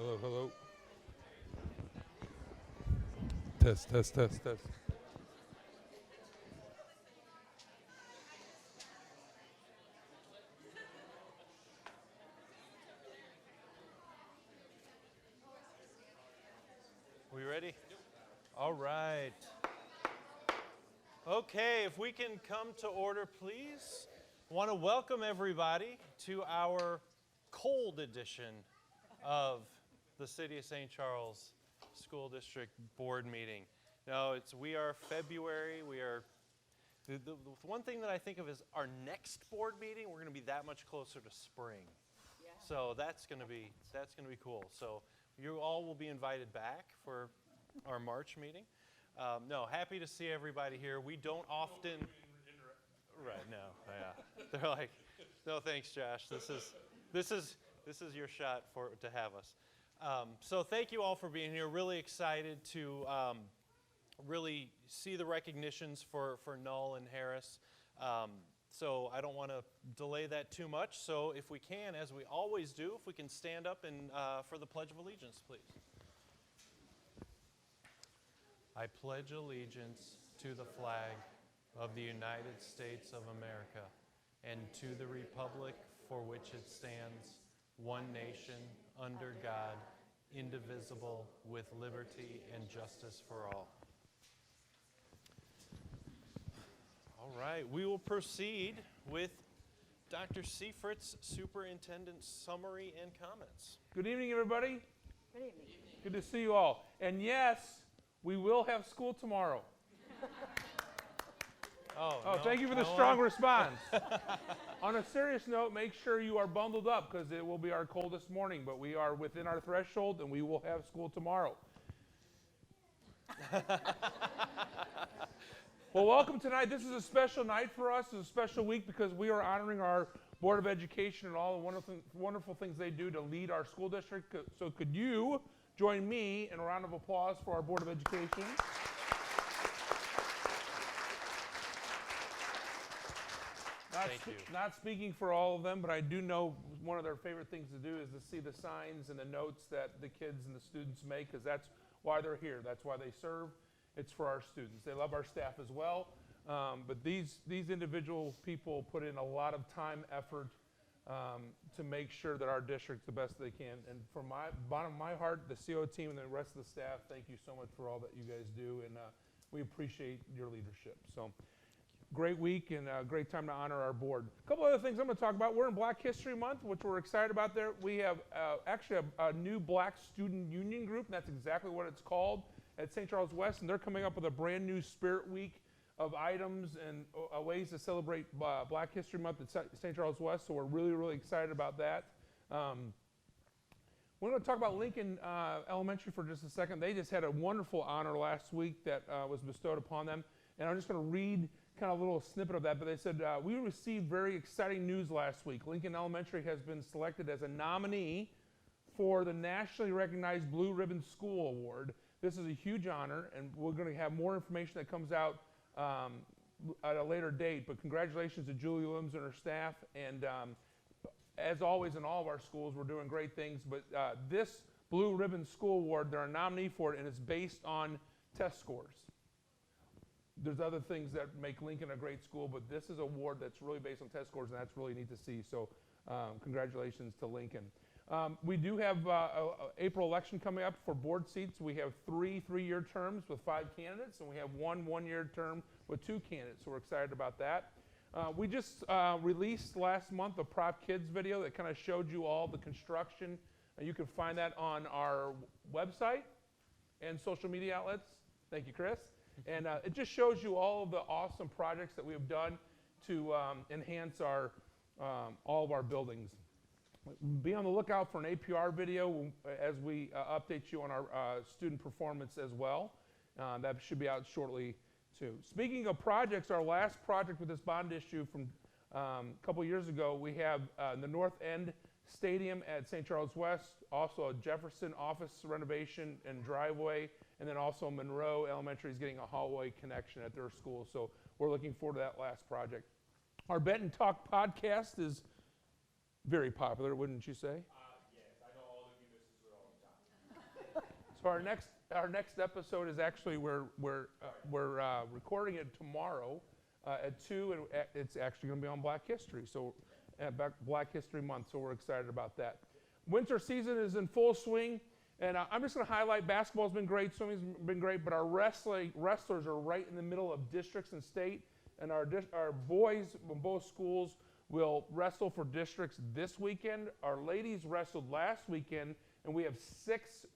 Hello, hello. Test, test, test, test. We ready? All right. Okay, if we can come to order, please. I want to welcome everybody to our cold edition of the City of St. Charles School District Board meeting. Now, we are February. The one thing that I think of is our next board meeting, we're going to be that much closer to spring. Yeah. So that's going to be cool. So you all will be invited back for our March meeting. No, happy to see everybody here. We don't often. Right, no, yeah. They're like, no, thanks, Josh. This is your shot to have us. So thank you all for being here. Really excited to really see the recognitions for Null and Harris. So I don't want to delay that too much. So if we can, as we always do, if we can stand up and for the Pledge of Allegiance, please. I pledge allegiance to the flag of the United States of America and to the republic for which it stands, one nation, under God, indivisible, with liberty and justice for all. All right, we will proceed with Dr. Seifert's Superintendent's summary and comments. Good evening, everybody. Good evening. Good to see you all. And yes, we will have school tomorrow. Oh, no, thank you for the strong response. On a serious note, make sure you are bundled up because it will be our coldest morning, but we are within our threshold and we will have school tomorrow. Well, welcome tonight. This is a special night for us. It's a special week because we are honoring our Board of Education and all the wonderful things they do to lead our school district. So could you join me in a round of applause for our Board of Education? Not speaking for all of them, but I do know one of their favorite things to do is to see the signs and the notes that the kids and the students make, because that's why they're here. That's why they serve. It's for our students. They love our staff as well. But these individual people put in a lot of time, effort to make sure that our district's the best they can. And from my bottom of my heart, the CO team and the rest of the staff, thank you so much for all that you guys do, and we appreciate your leadership. So, great week and a great time to honor our board. A couple other things I'm going to talk about. We're in Black History Month, which we're excited about there. We have actually a new Black Student Union group, and that's exactly what it's called at St. Charles West, and they're coming up with a brand new Spirit Week of items and ways to celebrate Black History Month at St. Charles West, so we're really, really excited about that. We're going to talk about Lincoln Elementary for just a second. They just had a wonderful honor last week that was bestowed upon them, and I'm just going to read kind of a little snippet of that, but they said, we received very exciting news last week. Lincoln Elementary has been selected as a nominee for the nationally recognized Blue Ribbon School Award. This is a huge honor, and we're going to have more information that comes out at a later date, but congratulations to Julie Lims and her staff, and as always in all of our schools, we're doing great things, but this Blue Ribbon School Award, they're a nominee for it, and it's based on test scores. There's other things that make Lincoln a great school, but this is an award that's really based on test scores, and that's really neat to see, so congratulations to Lincoln. We do have April election coming up for board seats. We have three-year terms with 5 candidates, and we have one-year term with 2 candidates, so we're excited about that. We just released last month a Prop Kids video that kind of showed you all the construction. You can find that on our website and social media outlets. Thank you, Chris. And it just shows you all of the awesome projects that we have done to enhance our all of our buildings. Be on the lookout for an APR video as we update you on our student performance as well. That should be out shortly too. Speaking of projects, our last project with this bond issue from a couple years ago, we have the North End Stadium at St. Charles West, also a Jefferson office renovation and driveway, and then also Monroe Elementary is getting a hallway connection at their school. So we're looking forward to that last project. Our Benton Talk podcast is very popular, wouldn't you say? Yes, I know all of you listen to it all the time. So our next episode is actually we're recording it tomorrow at 2, and it's actually going to be on Black History. So Black History Month. So we're excited about that. Winter season is in full swing, and I'm just going to highlight basketball's been great, swimming's been great, but our wrestlers are right in the middle of districts and state, and our boys from both schools will wrestle for districts this weekend. Our ladies wrestled last weekend, and we have 6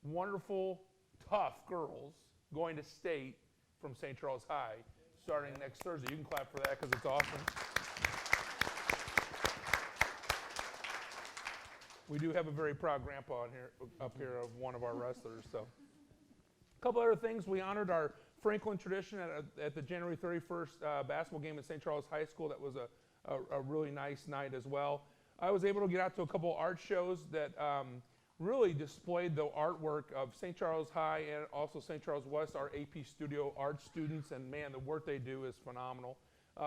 wonderful, tough girls going to state from St. Charles High starting next Thursday. You can clap for that because it's awesome. We do have a very proud grandpa up here of one of our wrestlers. So, a couple other things. We honored our Franklin tradition at the January 31st basketball game at St. Charles High School. That was a really nice night as well. I was able to get out to a couple art shows that really displayed the artwork of St. Charles High and also St. Charles West, our AP Studio art students, and man, the work they do is phenomenal.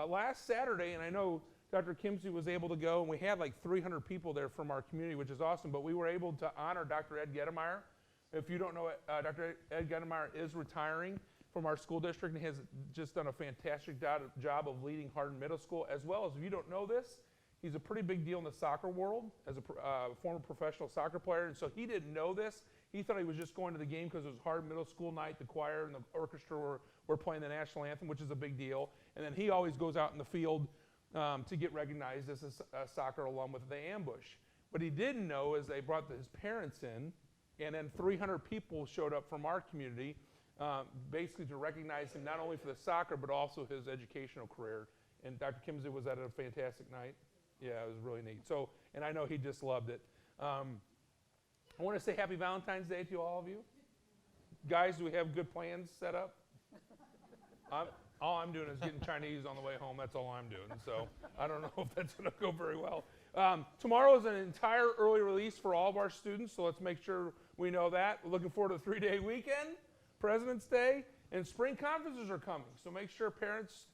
Last Saturday, and I know Dr. Kimsey was able to go, and we had like 300 people there from our community, which is awesome, but we were able to honor Dr. Ed Gettemeyer. If you don't know it, Dr. Ed Gettemeyer is retiring from our school district and has just done a fantastic job of leading Hardin Middle School, as well as, if you don't know this, he's a pretty big deal in the soccer world as a former professional soccer player, and so he didn't know this. He thought he was just going to the game because it was Hardin Middle School night, the choir and the orchestra were playing the national anthem, which is a big deal, and then he always goes out in the field to get recognized as a soccer alum with the ambush. What he didn't know is they brought his parents in, and then 300 people showed up from our community basically to recognize him not only for the soccer but also his educational career. And Dr. Kimsey was at a fantastic night. Yeah, it was really neat. So, and I know he just loved it. I want to say happy Valentine's Day to all of you. Guys, do we have good plans set up? All I'm doing is getting Chinese on the way home. That's all I'm doing. So I don't know if that's going to go very well. Tomorrow is an entire early release for all of our students, so let's make sure we know that. We're looking forward to a 3-day weekend, President's Day, and spring conferences are coming. So make sure parents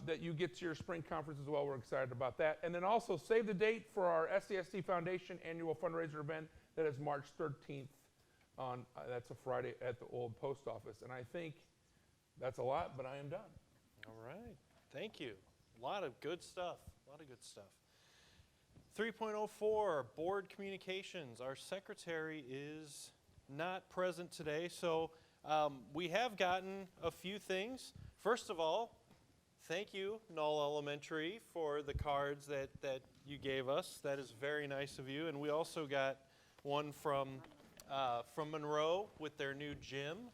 that you get to your spring conference as well. We're excited about that. And then also save the date for our SCSD Foundation annual fundraiser event. That is March 13th. That's a Friday at the old post office. And I think that's a lot, but I am done. All right. Thank you. A lot of good stuff. 3.04, board communications. Our secretary is not present today, so we have gotten a few things. First of all, thank you, Knoll Elementary, for the cards that you gave us. That is very nice of you. And we also got one from Monroe with their new gym.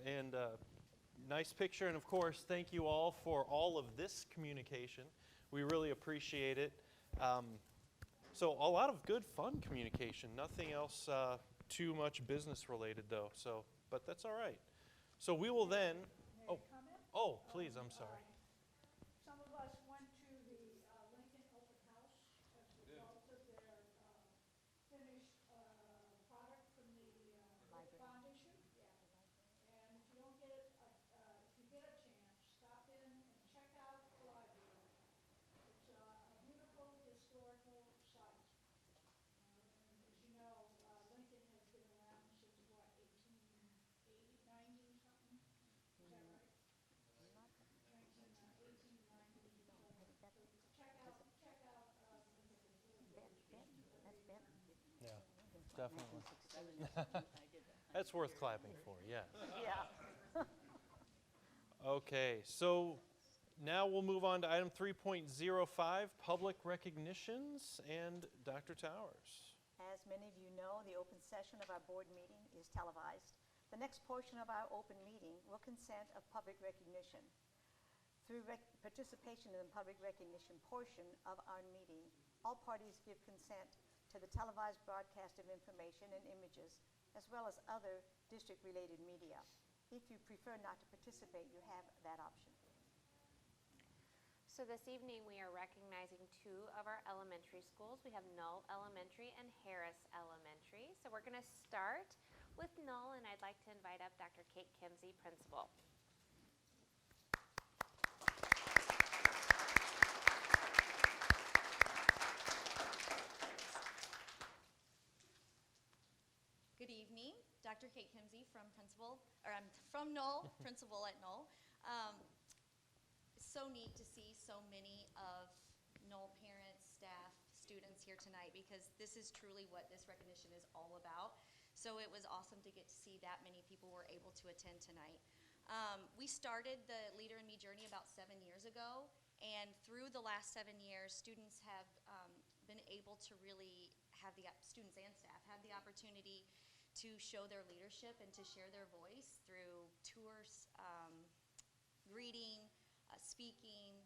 And nice picture. And of course, thank you all for all of this communication. We really appreciate it. So a lot of good, fun communication. Nothing else too much business related, though. So, but that's all right. So we will then. Oh, please. I'm sorry. Some of us went to the Lincoln Open House as a result of their finished product from the foundation. And if you don't get if you get a chance, stop in and check out the library. It's a beautiful historical site. And as you know, Lincoln has been around since what, 1880, 90 something? Is that right? 1890. Check out Yeah, definitely. That's worth clapping for, yes. Yeah. Okay, so now we'll move on to item 3.05, public recognitions, and Dr. Towers. As many of you know, the open session of our board meeting is televised. The next portion of our open meeting will consent of public recognition. Through participation in the public recognition portion of our meeting, all parties give consent to the televised broadcast of information and images, as well as other district-related media. If you prefer not to participate, you have that option. So this evening we are recognizing 2 of our elementary schools. We have Knoll Elementary and Harris Elementary. So we're going to start with Knoll, and I'd like to invite up Dr. Kate Kimsey, principal. Good evening. Dr. Kate Kimsey from I'm from Knoll, principal at Knoll. So neat to see so many of Knoll parents, staff, students here tonight, because this is truly what this recognition is all about. So it was awesome to get to see that many people were able to attend tonight. We started the Leader in Me journey about 7 years ago, and through the last 7 years, students have been able to really have students and staff have the opportunity to show their leadership and to share their voice through tours, reading, speaking,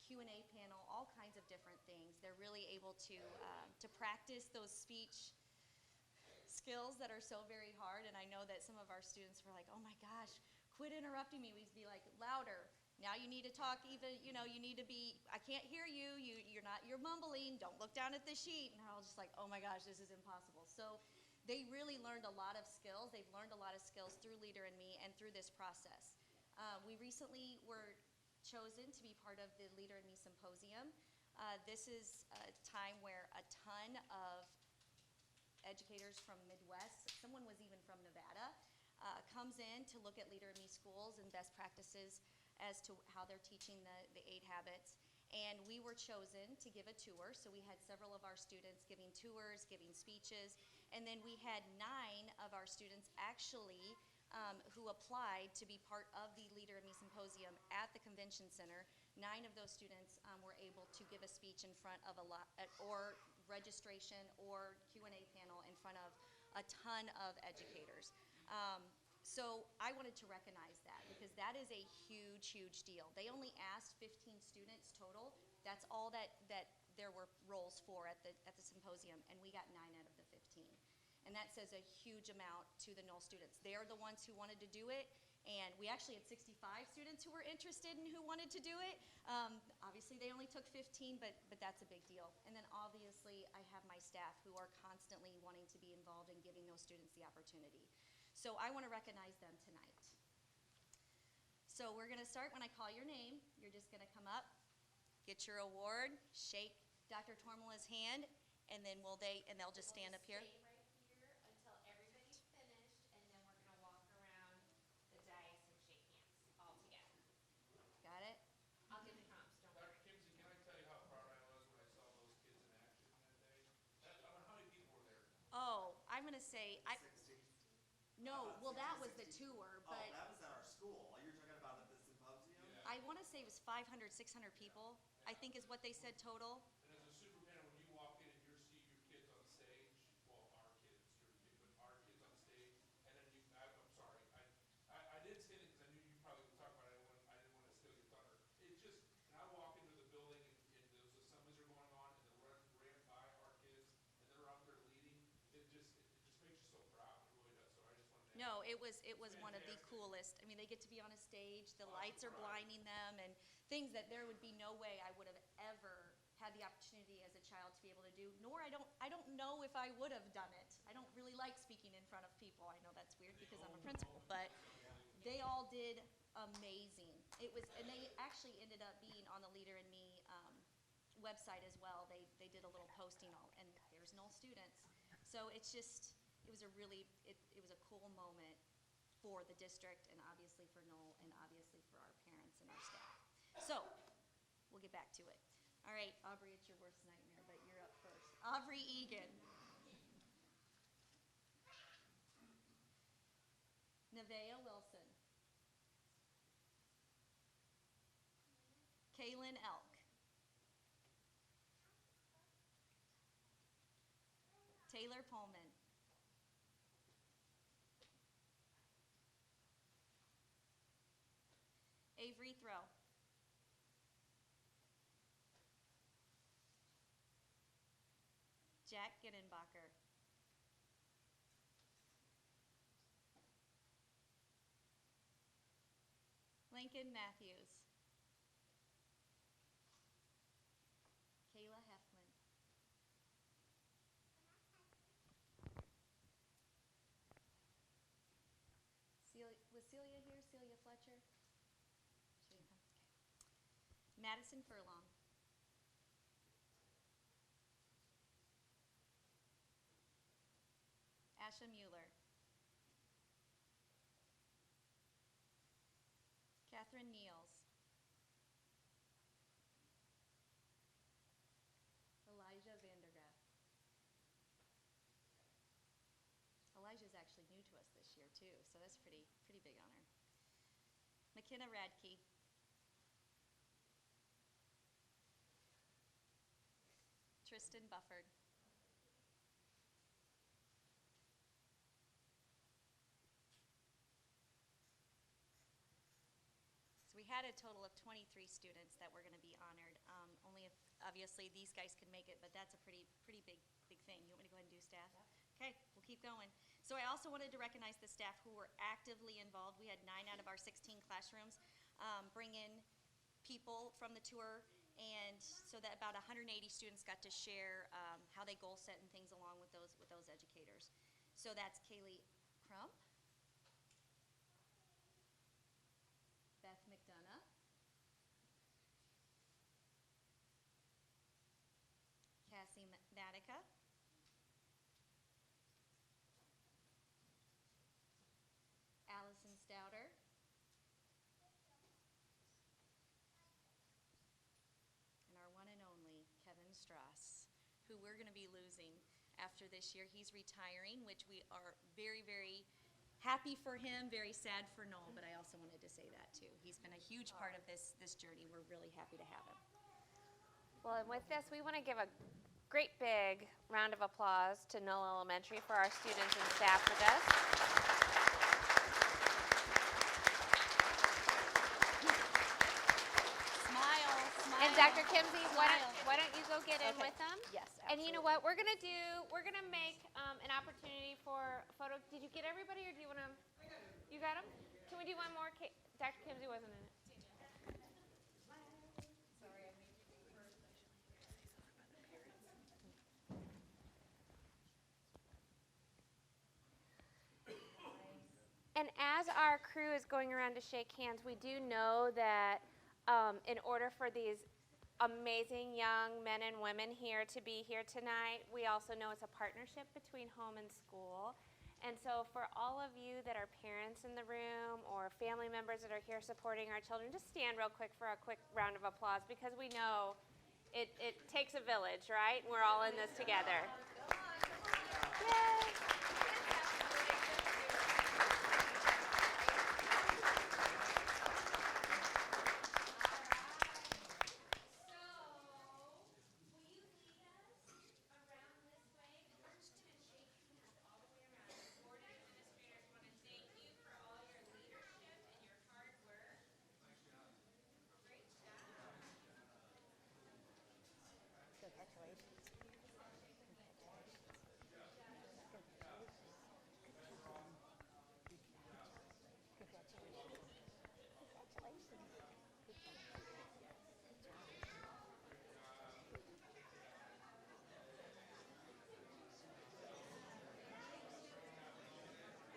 Q&A panel, all kinds of different things. They're really able to practice those speech skills that are so very hard, and I know that some of our students were like, oh my gosh, quit interrupting me. We'd be like, louder. Now you need to talk even, you need to be, I can't hear you, you're mumbling, don't look down at the sheet. And they're all just like, oh my gosh, this is impossible. So they really learned a lot of skills. They've learned a lot of skills through Leader in Me and through this process. We recently were chosen to be part of the Leader in Me Symposium. This is a time where a ton of educators from Midwest, someone was even from Nevada, comes in to look at Leader in Me schools and best practices as to how they're teaching the 8 habits. And we were chosen to give a tour, so we had several of our students giving tours, giving speeches, and then we had 9 of our students actually who applied to be part of the Leader in Me Symposium at the Convention Center. 9 of those students were able to give a speech in front of or registration or Q&A panel in front of a ton of educators. So I wanted to recognize that, because that is a huge, huge deal. They only asked 15 students total. That's all that there were roles for at the symposium, and we got 9 out of the 15. And that says a huge amount to the Knoll students. They're the ones who wanted to do it, and we actually had 65 students who were interested and who wanted to do it. Obviously, they only took 15, but that's a big deal. And then obviously, I have my staff who are constantly wanting to be involved in giving those students the opportunity. So I want to recognize them tonight. So we're going to start when I call your name. You're just going to come up, get your award, shake Dr. Tormala's hand, and then they'll just stand up here. Stay right here until everybody's finished, and then we're going to walk around the dais and shake hands all together. Got it? I'll give the prompts, don't worry. Dr. Kimsey, can I tell you how proud I was when I saw those kids in action that day? I don't know how many people were there. Oh, I'm going to say, 60. no, well, that was the tour, Oh, but that was at our school. You're talking about at the symposium? Yeah. I want to say it was 500, 600 people, I think is what they said total. And as a superintendent, when you walk in and you see your kids on stage, well, our kids, your kid, but our kids on stage, and then I'm sorry, I did say that because I knew you probably would talk about it. I didn't want to steal your thunder. It just, and I walk into the building and those assemblies are going on, and they're ran by our kids, and they're out there leading. It just makes you so proud. It really does. So I just wanted to. No, it was one of the coolest. I mean, they get to be on a stage, the lights are blinding them, and things that there would be no way I would have ever had the opportunity as a child to be able to do, nor I don't know if I would have done it. I don't really like speaking in front of people. I know that's weird because I'm a principal, but they all did amazing. And they actually ended up being on the Leader in Me website as well. They did a little posting, and there's Knoll students. So it was a cool moment for the district, and obviously for Knoll, and obviously for our parents and our staff. So we'll get back to it. All right, Aubrey, it's your worst nightmare, but you're up first. Aubrey Egan. Nevaeh Wilson. Kaylin Elk. Taylor Pullman. Avery Throw. Jack Gittenbacher. Lincoln Matthews. Kayla Heflin. Was Celia here? Celia Fletcher? She didn't come? Okay. Madison Furlong. Asha Mueller. Catherine Niels. Elijah Vandergraff. Elijah's actually new to us this year too, so that's pretty big honor. McKenna Radke. Tristan Bufford. So we had a total of 23 students that were going to be honored. Obviously these guys could make it, but that's a pretty big thing. You want me to go ahead and do staff? Yeah. Okay, we'll keep going. So I also wanted to recognize the staff who were actively involved. We had 9 out of our 16 classrooms bring in people from the tour, and so that about 180 students got to share how they goal set and things along with those educators. So that's Kaylee Crump, Beth McDonough, Cassie Matica, Allison Stouter, and our one and only Kevin Strass, who we're going to be losing after this year. He's retiring, which we are very, very happy for him, very sad for Noel, but I also wanted to say that too. He's been a huge part of this journey. We're really happy to have him. Well, and with this, we want to give a great big round of applause to Knoll Elementary for our students and staff with us. Smile. And Dr. Kimsey, why don't you go get in Okay. with them? Yes, And you know what we're gonna do? We're gonna make an opportunity for a photo. Did you get everybody, or do you want to? You got them? Can we do one more? Dr. Kimsey wasn't in it. And as our crew is going around to shake hands, we do know that in order for these amazing young men and women here to be here tonight, we also know it's a partnership between home and school. And so for all of you that are parents in the room or family members that are here supporting our children, just stand real quick for a quick round of applause, because we know it takes a village, right? We're all in this together. Yay!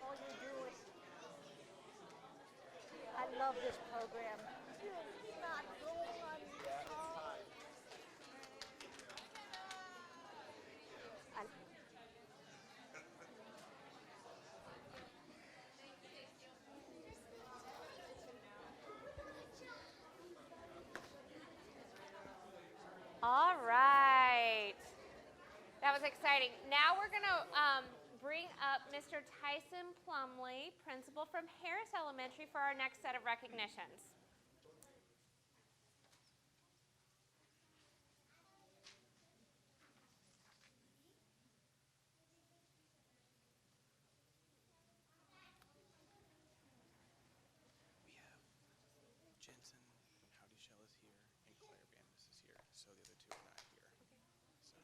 All you're doing. I love this program. You're not going on time. All right. That was exciting. Now we're going to bring up Mr. Tyson Plumley, principal from Harris Elementary, for our next set of recognitions. We have Jensen Howdy Shell is here, and Claire Banvis is here, so the other two are not here. So.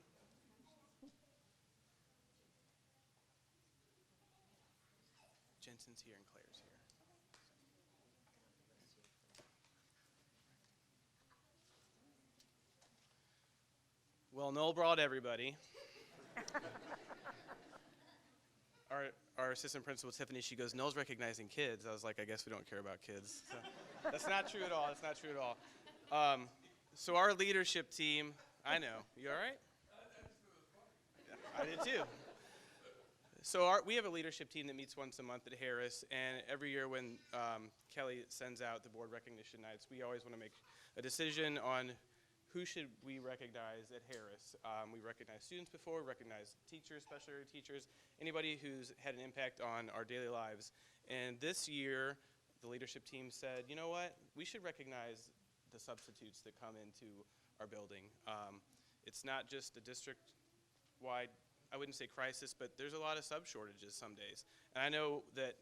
Jensen's here and Claire's here. Well, Noel brought everybody. Our assistant principal, Tiffany, she goes, Noel's recognizing kids. I was like, I guess we don't care about kids. So, that's not true at all. That's not true at all. So our leadership team, I know. You all right? Yeah, I did too. So we have a leadership team that meets once a month at Harris, and every year when Kelly sends out the board recognition nights, we always want to make a decision on who should we recognize at Harris. We recognize students before, recognize teachers, special ed teachers, anybody who's had an impact on our daily lives. And this year, the leadership team said, you know what, we should recognize the substitutes that come into our building. It's not just a district-wide, I wouldn't say crisis, but there's a lot of sub shortages some days. And I know that,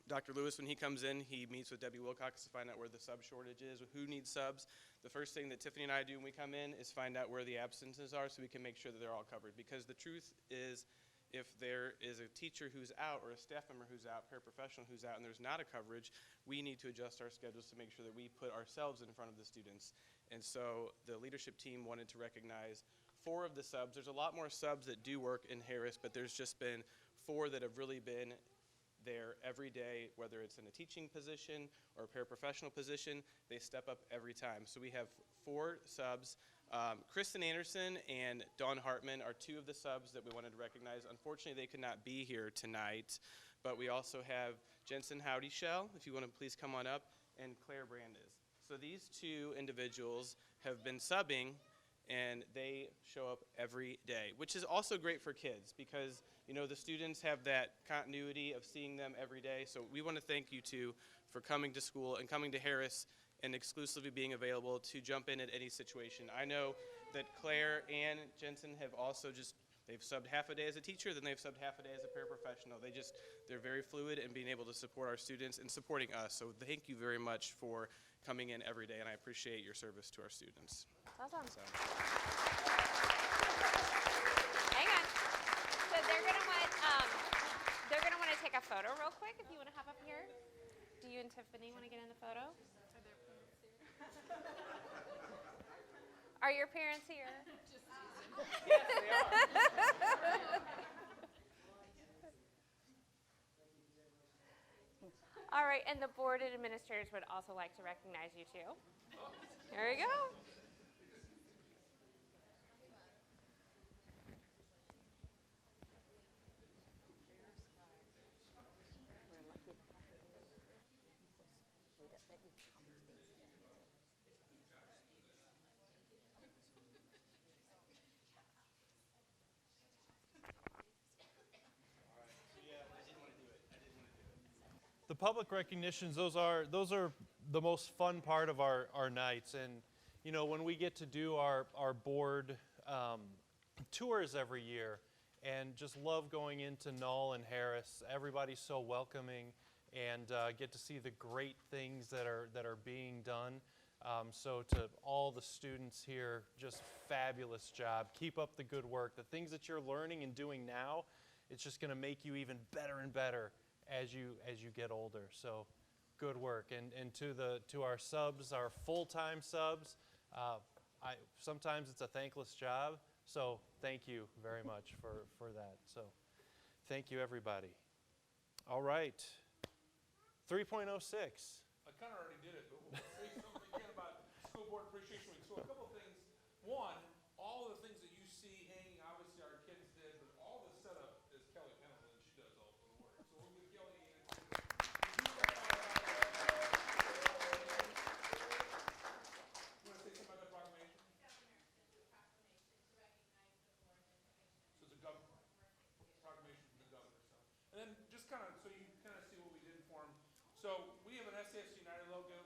Dr. Lewis, when he comes in, he meets with Debbie Wilcox to find out where the sub shortage is, who needs subs. The first thing that Tiffany and I do when we come in is find out where the absences are so we can make sure that they're all covered. Because the truth is, if there is a teacher who's out or a staff member who's out, paraprofessional who's out, and there's not a coverage, we need to adjust our schedules to make sure that we put ourselves in front of the students. And so the leadership team wanted to recognize 4 of the subs. There's a lot more subs that do work in Harris, but there's just been 4 that have really been there every day, whether it's in a teaching position or a paraprofessional position. They step up every time. So we have 4 subs. Kristen Anderson and Dawn Hartman are 2 of the subs that we wanted to recognize. Unfortunately, they could not be here tonight, but we also have Jensen Howdyshell, if you want to please come on up, and Claire Brandes. So these 2 individuals have been subbing, and they show up every day, which is also great for kids because, the students have that continuity of seeing them every day. So we want to thank you 2 for coming to school and coming to Harris and exclusively being available to jump in at any situation. I know that Claire and Jensen have also they've subbed half a day as a teacher, then they've subbed half a day as a paraprofessional. They're very fluid in being able to support our students and supporting us. So thank you very much for coming in every day, and I appreciate your service to our students. Awesome. So. Hang on. So they're gonna want to take a photo real quick. If you want to hop up here, do you and Tiffany want to get in the photo? Are their parents here? Are your parents here? Yes, they are. All right, and the board and administrators would also like to recognize you too. There you go. The public recognitions, those are the most fun part of our nights. And, when we get to do our board tours every year and just love going into Null and Harris, everybody's so welcoming and get to see the great things that are being done. So to all the students here, just fabulous job. Keep up the good work. The things that you're learning and doing now, it's just going to make you even better and better as you get older. So good work. And to our subs, our full-time subs, sometimes it's a thankless job. So thank you very much for that. So thank you, everybody. All right. 3.06. I kind of already did it, but we'll say something again about School Board Appreciation Week. So a couple of things. One, all of the things that you see hanging, obviously our kids did, but all the setup is Kelly Pendleton, and she does all the work. So we'll give Kelly a hand. You want to say something about that proclamation? So it's a proclamation from the governor. And then just kind of, so you kind of see what we did for them. So we have an SCSD United logo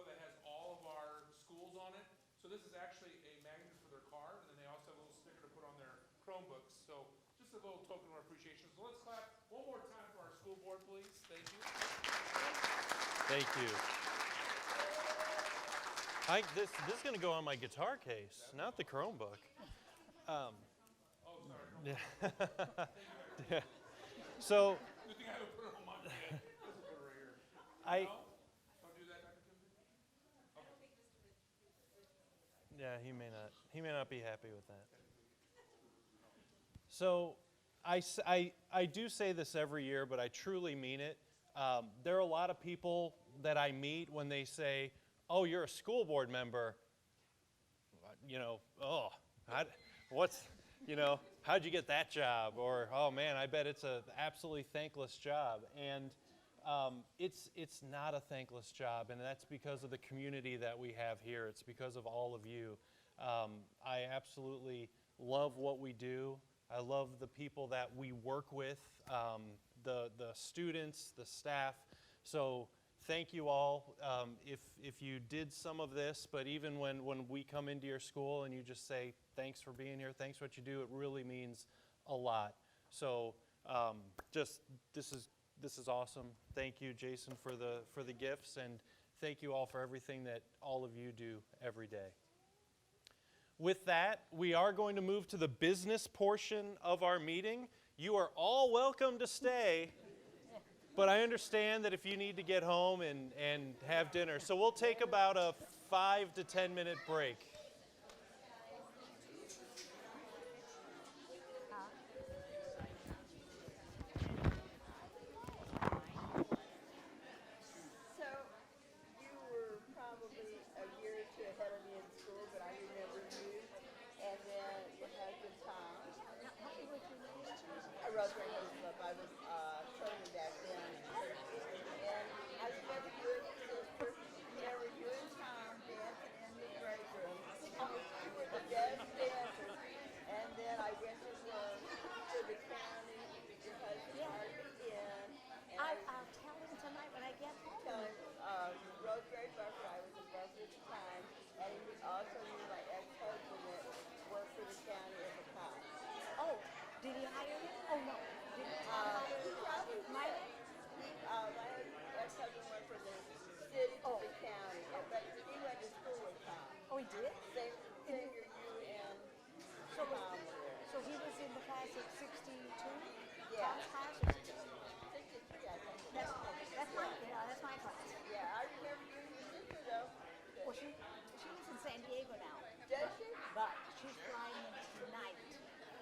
that has all of our schools on it. So this is actually a magnet for their car, and then they also have a little sticker to put on their Chromebooks. So just a little token of appreciation. So let's clap one more time for our school board, please. Thank you. Thank you. This is going to go on my guitar case, not the Chromebook. Oh, sorry. Yeah. So Good thing I haven't put it on my head. Let's put it right here. I. No? Don't do that, Dr. Timothy? Yeah, he may not be happy with that. So I do say this every year, but I truly mean it. There are a lot of people that I meet when they say, "Oh, you're a school board member." how'd you get that job? Or, oh man, I bet it's an absolutely thankless job. And it's not a thankless job, and that's because of the community that we have here. It's because of all of you. I absolutely love what we do. I love the people that we work with, the students, the staff. So thank you all. If you did some of this, but even when we come into your school and you just say, thanks for being here, thanks for what you do, it really means a lot. So this is awesome. Thank you, Jason, for the gifts, and thank you all for everything that all of you do every day. With that, we are going to move to the business portion of our meeting. You are all welcome to stay, but I understand that if you need to get home and have dinner. So we'll take about a 5 to 10 minute break. So, you were probably a year or two ahead of me in school, but I remember you. And then your husband Tom. Rosemary Hazelip. I was training back then. And I remember you and Tom dancing in the break room. You were the best dancers. And then I went to work for the county. Your husband hired me in. And I'll tell him tonight when I get home. tell him, Rosemary Buffer, I was in Buffer at the time, and he also knew my ex-husband that worked for the county as a cop. Oh, did he hire him? Oh, no. Did he hire He probably my my ex-husband went from the city to the county, but he went to school with Tom. Oh, he did? Same year you and So, Tom were there. so he was in the class of 62? Yeah. Tom's class or 62? 63, I think. That's my class. Yeah, I remember you and your sister, though. Well, she lives in San Diego now. Does she? But she's flying in tonight.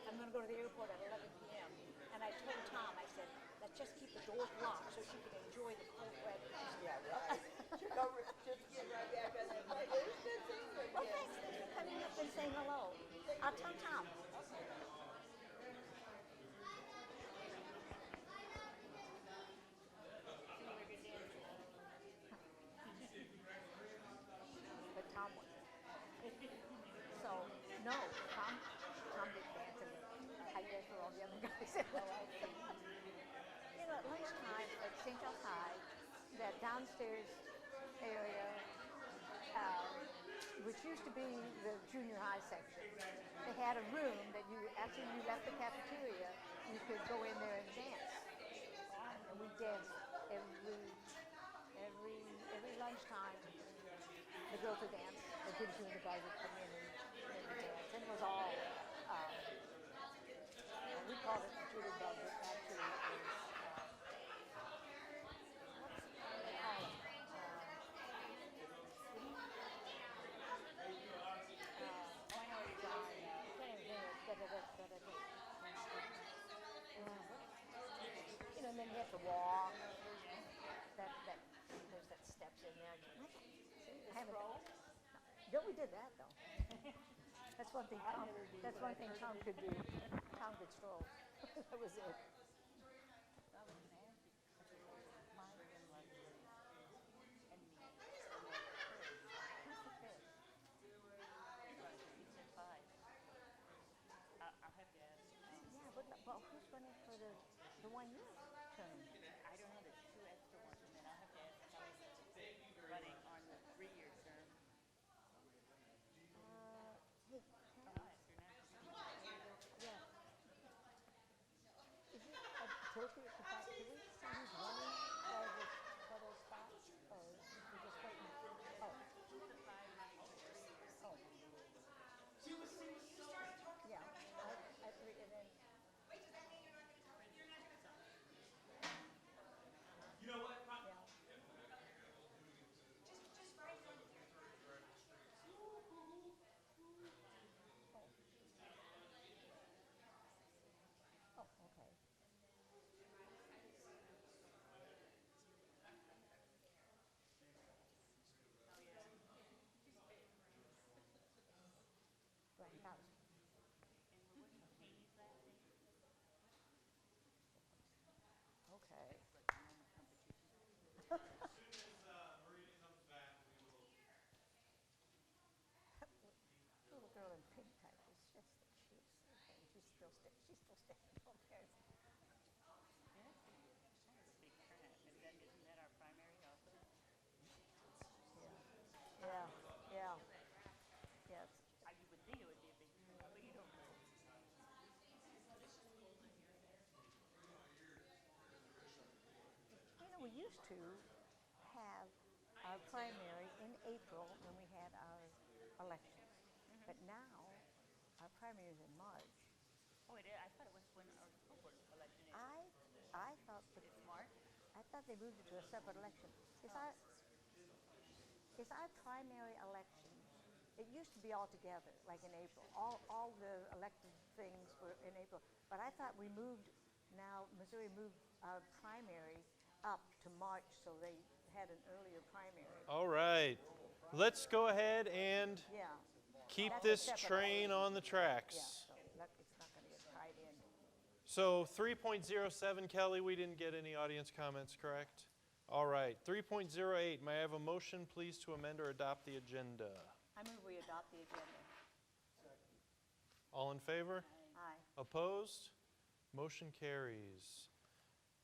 I'm going to go to the airport at 11 p.m. And I told Tom, I said, let's just keep the doors locked so she can enjoy the cold weather. Yeah, right. Just get right back on that plane. It was good seeing you Well, again. thanks for coming up and saying hello. I'll tell Tom. But Tom wasn't. So, no, Tom didn't dance, and I danced with all the other guys. You know, at lunchtime at St. Charles High, that downstairs area, which used to be the junior high section, they had a room that after you left the cafeteria, you could go in there and dance. And we danced every lunchtime. The girls would dance, the kids and the guys would come in and dance. And it was all, we called it the jitterbug, but actually it was, you know, and then you have to walk. There's that steps in there. I haven't. No, we did that though. That's one thing. That's one thing Tom could do. Tom could stroll. That was it. But who's running for the 1 year term? I don't know, there's 2 extra ones, and then I'll have to ask Kelly running on the 3-year term. Hey, I'll ask her now. yeah. Is it appropriate to find, do we see who's running for those spots? Or we just waiting? Oh. Oh. Yeah, I agree, and then. You know what? Oh, okay. used to have our primary in April when we had our elections. But now, our primary is in March. Oh, it is? I thought it was when our school board election is. I thought It's March? I thought they moved it to a separate election. Is our primary election, it used to be all together, like in April. All the elected things were in April. But I thought Missouri moved our primary up to March, so they had an earlier primary. All right. Let's go ahead and Yeah. keep That's a this separate train item. on the tracks. Yeah, so it's not going to get tied in. So 3.07, Kelly, we didn't get any audience comments, correct? All right. 3.08, may I have a motion, please, to amend or adopt the agenda? I move we adopt the agenda. All in favor? Aye. Opposed? Motion carries.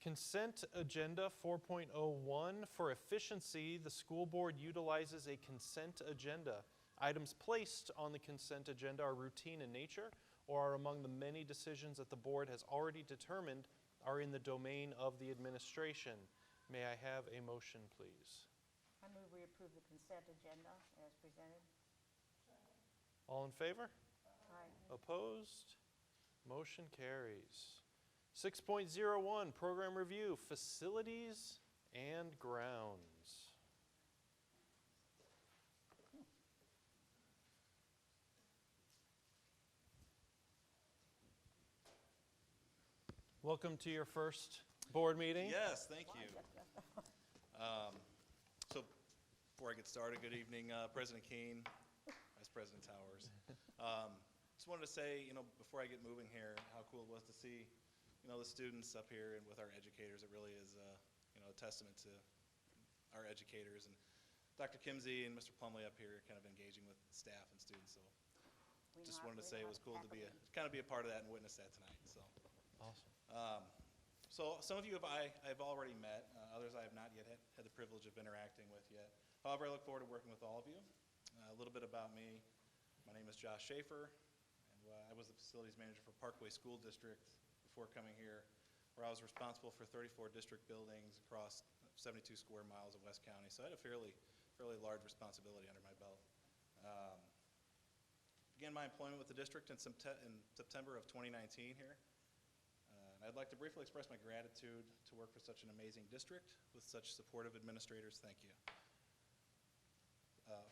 Consent agenda 4.01. For efficiency, the school board utilizes a consent agenda. Items placed on the consent agenda are routine in nature or are among the many decisions that the board has already determined are in the domain of the administration. May I have a motion, please? I move we approve the consent agenda as presented. All in favor? Aye. Opposed? Motion carries. 6.01, program review, facilities and grounds. Welcome to your first board meeting. Yes, thank you. So before I get started, good evening, President Keene, Vice President Towers. Just wanted to say, before I get moving here, how cool it was to see, the students up here and with our educators. It really is, a testament to our educators and Dr. Kimsey and Mr. Plumley up here kind of engaging with staff and students. So just wanted to say it was cool to be a part of that and witness that tonight. So. Awesome. So some of you I've already met, others I have not yet had the privilege of interacting with yet. However, I look forward to working with all of you. A little bit about me. My name is Josh Schaefer, and I was the facilities manager for Parkway School District before coming here, where I was responsible for 34 district buildings across 72 square miles of West County. So I had a fairly large responsibility under my belt. Began my employment with the district in September of 2019 here. And I'd like to briefly express my gratitude to work for such an amazing district with such supportive administrators. Thank you.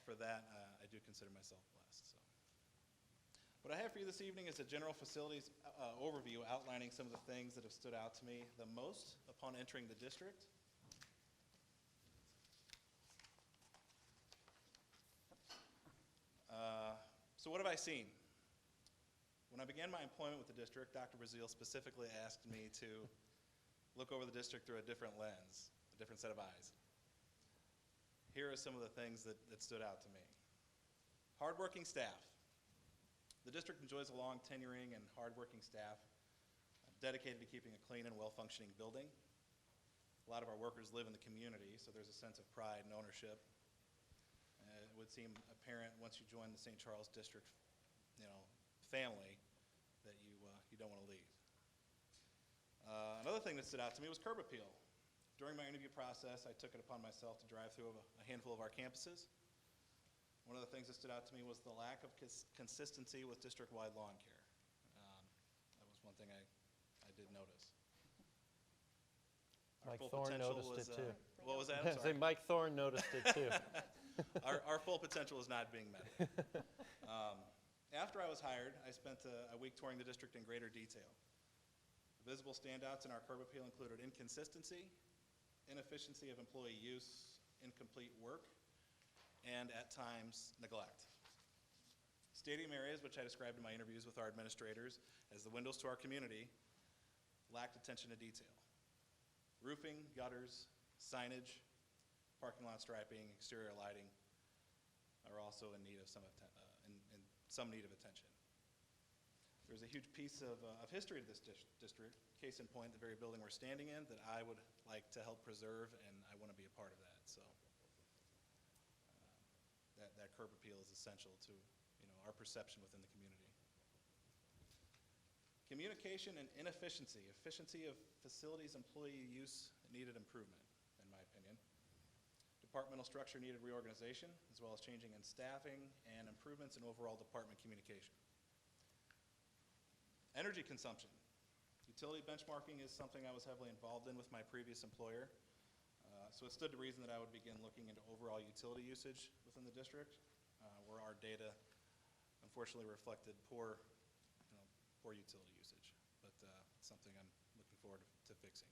For that, I do consider myself blessed. So. What I have for you this evening is a general facilities overview outlining some of the things that have stood out to me the most upon entering the district. So what have I seen? When I began my employment with the district, Dr. Brazil specifically asked me to look over the district through a different lens, a different set of eyes. Here are some of the things that stood out to me. Hardworking staff. The district enjoys a long tenuring and hardworking staff dedicated to keeping a clean and well-functioning building. A lot of our workers live in the community, so there's a sense of pride and ownership. It would seem apparent once you join the St. Charles District, family, that you don't want to leave. Another thing that stood out to me was curb appeal. During my interview process, I took it upon myself to drive through a handful of our campuses. One of the things that stood out to me was the lack of consistency with district-wide lawn care. That was one thing I did notice. Mike Thorne noticed it too. What was that? I'm Say sorry. Mike Thorne noticed it too. Our full potential is not being met. After I was hired, I spent a week touring the district in greater detail. Visible standouts in our curb appeal included inconsistency, inefficiency of employee use, incomplete work, and at times, neglect. Stadium areas, which I described in my interviews with our administrators as the windows to our community, lacked attention to detail. Roofing, gutters, signage, parking lot striping, exterior lighting are also in need of some need of attention. There's a huge piece of history to this district, case in point, the very building we're standing in, that I would like to help preserve, and I want to be a part of that. So that curb appeal is essential to our perception within the community. Communication and efficiency of facilities employee use needed improvement, in Departmental structure needed reorganization, as well as changing in staffing and improvements in overall department communication. Energy consumption. Utility benchmarking is something I was heavily involved in with my previous employer. So it stood to reason that I would begin looking into overall utility usage within the district, where our data unfortunately reflected poor utility usage. But it's something I'm looking forward to fixing.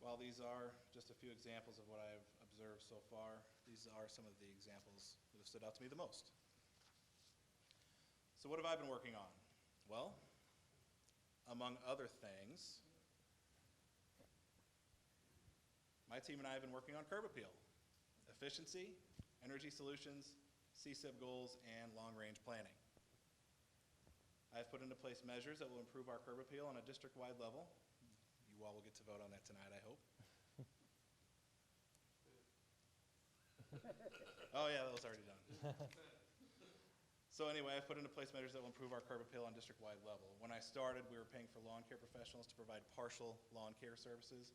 While these are just a few examples of what I've observed so far, these are some of the examples that have stood out to me the most. So what have I been working on? Well, among other things, my team and I have been working on curb appeal, efficiency, energy solutions, CSIP goals, and long-range planning. I've put into place measures that will improve our curb appeal on a district-wide level. You all will get to vote on that tonight, I hope. Oh yeah, that was already done. So anyway, I've put into place measures that will improve our curb appeal on district-wide level. When I started, we were paying for lawn care professionals to provide partial lawn care services.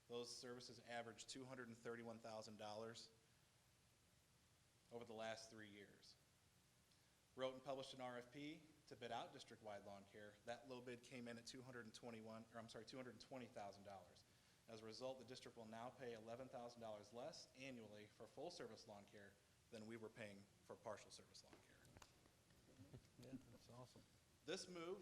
Those services averaged $231,000 over the last 3 years. Wrote and published an RFP to bid out district-wide lawn care. That low bid came in at $220,000. As a result, the district will now pay $11,000 less annually for full-service lawn care than we were paying for partial-service lawn care. Yeah, that's awesome. This move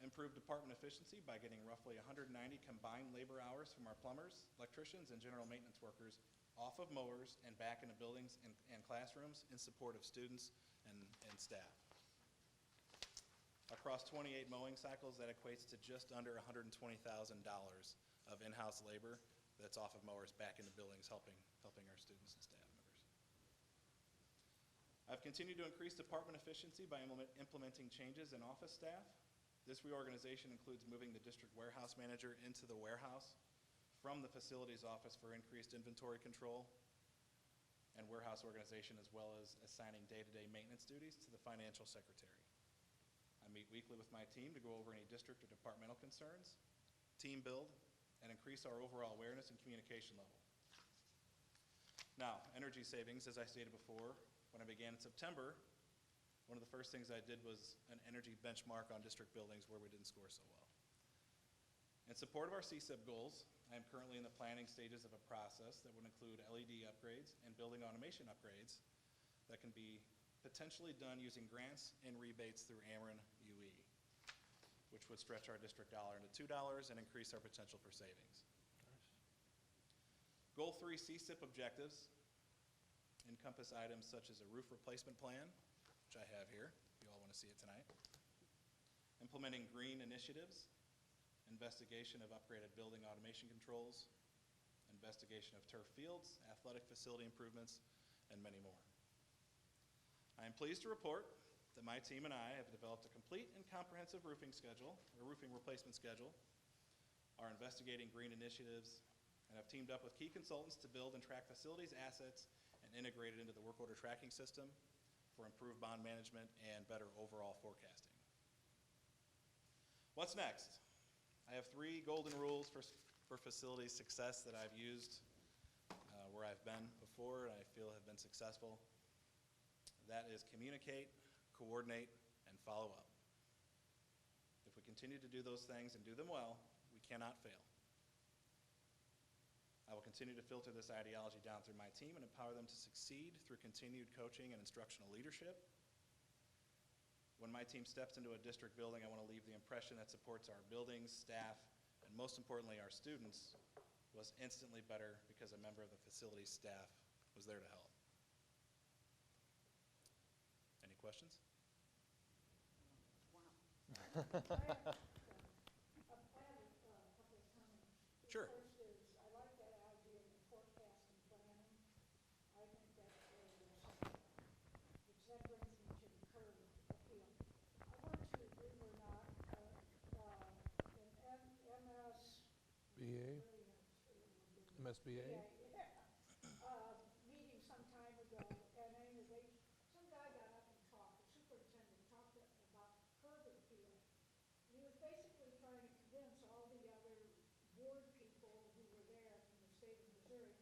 improved department efficiency by getting roughly 190 combined labor hours from our plumbers, electricians, and general maintenance workers off of mowers and back into buildings and classrooms in support of students and staff. Across 28 mowing cycles, that equates to just under $120,000 of in-house labor that's off of mowers back into buildings, helping our students and staff members. I've continued to increase department efficiency by implementing changes in office staff. This reorganization includes moving the district warehouse manager into the warehouse from the facilities office for increased inventory control and warehouse organization, as well as assigning day-to-day maintenance duties to the financial secretary. I meet weekly with my team to go over any district or departmental concerns, team build, and increase our overall awareness and communication level. Now, energy savings, as I stated before, when I began in September, one of the first things I did was an energy benchmark on district buildings where we didn't score so well. In support of our CSIP goals, I am currently in the planning stages of a process that would include LED upgrades and building automation upgrades that can be potentially done using grants and rebates through Ameren UE, which would stretch our district dollar into $2 and increase our potential for savings. Nice. Goal 3 CSIP objectives encompass items such as a roof replacement plan, which I have here, if you all want to see it tonight, implementing green initiatives, investigation of upgraded building automation controls, investigation of turf fields, athletic facility improvements, and many more. I am pleased to report that my team and I have developed a complete and comprehensive roofing schedule, or roofing replacement schedule, are investigating green initiatives, and have teamed up with key consultants to build and track facilities assets and integrate it into the work order tracking system for improved bond management and better overall forecasting. What's next? I have 3 golden rules for facility success that I've used where I've been before and I feel have been successful. That is communicate, coordinate, and follow up. If we continue to do those things and do them well, we cannot fail. I will continue to filter this ideology down through my team and empower them to succeed through continued coaching and instructional leadership. When my team steps into a district building, I want to leave the impression that supports our buildings, staff, and most importantly, our students was instantly better because a member of the facilities staff was there to help. Any questions? I have a couple of comments. Sure. First is, I like that idea of forecast and planning. I think that's very essential. Which then brings me to the curb appeal. I went to, believe it or not, an BA, MSBA. meeting some time ago, and anyway, some guy got up and talked, the superintendent talked about curb appeal. And he was basically trying to convince all the other board people who were there from the state of Missouri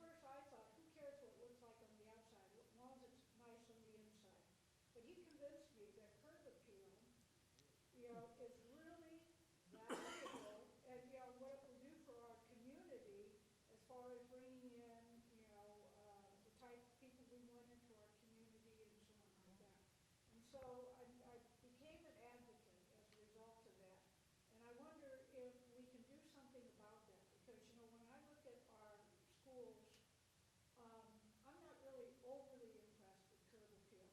first I thought, who cares what it looks like on the outside, as long as it's nice on the inside. But he convinced me that curb appeal, is really valuable, and, what it will do for our community as far as bringing in, the type of people we want into our community and so on like that. And so I became an advocate as a result of that. And I wonder if we can do something about that, because, when I look at our schools, I'm not really overly impressed with curb appeal.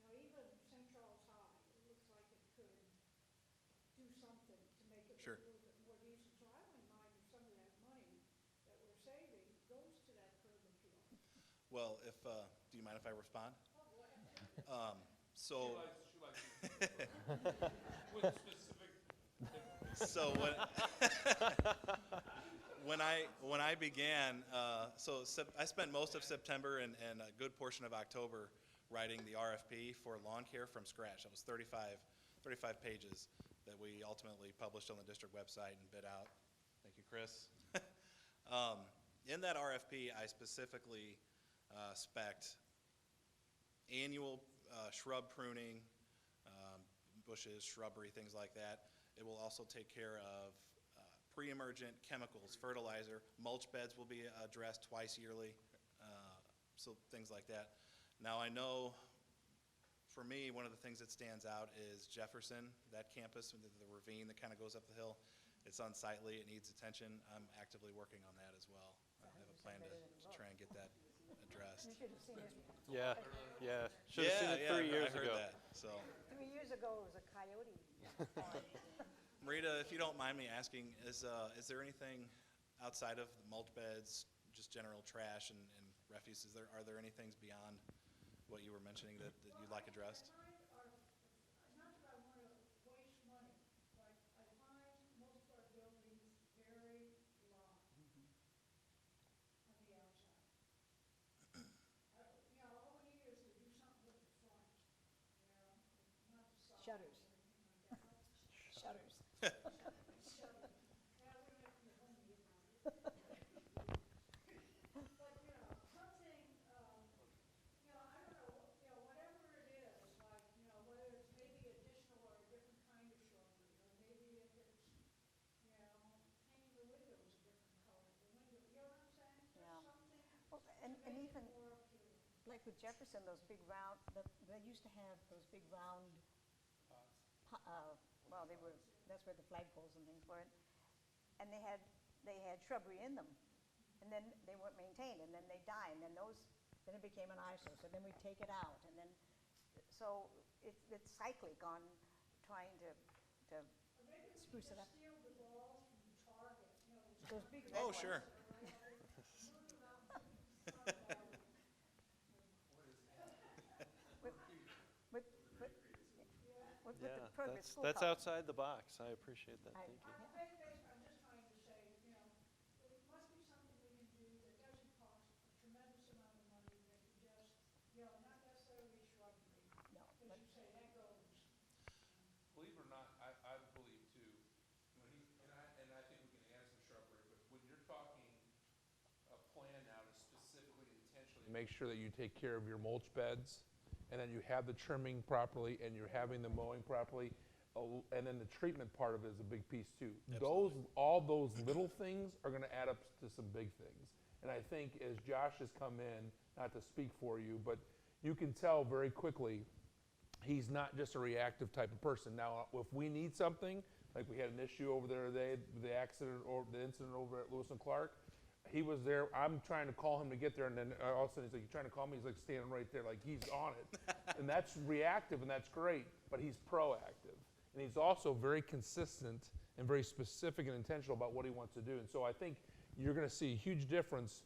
Even St. Charles High, it looks like it could do something to make it Sure. look a little bit more decent. So I wouldn't mind if some of that money that we're saving goes to that curb appeal. Well, do you mind if I respond? Oh, go ahead. So, She likes with specific. so when I began, I spent most of September and a good portion of October writing the RFP for lawn care from scratch. That was 35 pages that we ultimately published on the district website and bid out. Thank you, Chris. In that RFP, I specifically spec'd annual shrub pruning, bushes, shrubbery, things like that. It will also take care of pre-emergent chemicals, fertilizer. Mulch beds will be addressed twice yearly, so things like that. Now, I know for me, one of the things that stands out is Jefferson, that campus, the ravine that kind of goes up the hill. It's unsightly, it needs attention. I'm actively working on that as well. I have a plan to try and get that addressed. You should have seen it. Yeah, yeah. Should have seen it 3 years I heard ago. that. So, 3 years ago, it was a coyote. Marita, if you don't mind me asking, is there anything outside of the mulch beds, just general trash and refuse? Are there any things beyond what you were mentioning that you'd like addressed? Not that I want to waste money, but I find most of our buildings very raw on the outside. All we need is to do something with the front, not the side. Shutters. Or anything like that. Shutters. Shutters. Yeah, we don't have to be homey about it. But, something, I don't know, whatever it is, like, whether it's maybe additional or a different kind of shrubbery, or maybe if it's, painting the windows a different color, the window, you know what I'm saying? Just Yeah. something Well, to and make even, it more appealing. like with Jefferson, those big round, they used to have those big round, well, that's where the flagpoles and things were. And they had shrubbery in them. And then they weren't maintained, and then they die, and then it became an eyesore. So then we take it out, and then, so it's cyclic on trying to Or maybe we could spruce it just up. steal the balls from Target, Those big red Oh, ones. sure. move them out in front of our With Yeah, the appropriate school that's color. outside the box. I appreciate that. I- Thank you. I'm just trying to say, it must be something we can do that doesn't cost a tremendous amount of money, that can just, not necessarily shrubbery. No, As but you say, that goes. Believe it or not, I believe too, and I think we can add some shrubbery, but when you're talking a plan now to specifically intentionally make sure that you take care of your mulch beds, and then you have the trimming properly, and you're having the mowing properly, and then the treatment part of it is a big piece too. All those little things are gonna add up to some big things. And I think as Josh has come in, not to speak for you, but you can tell very quickly, he's not just a reactive type of person. Now, if we need something, like we had an issue over there today, the accident or the incident over at Lewis and Clark, he was there. I'm trying to call him to get there, and then all of a sudden he's like, "You trying to call me?" He's like standing right there, like he's on it. And that's reactive, and that's great, but he's proactive. And he's also very consistent and very specific and intentional about what he wants to do. And so I think you're going to see a huge difference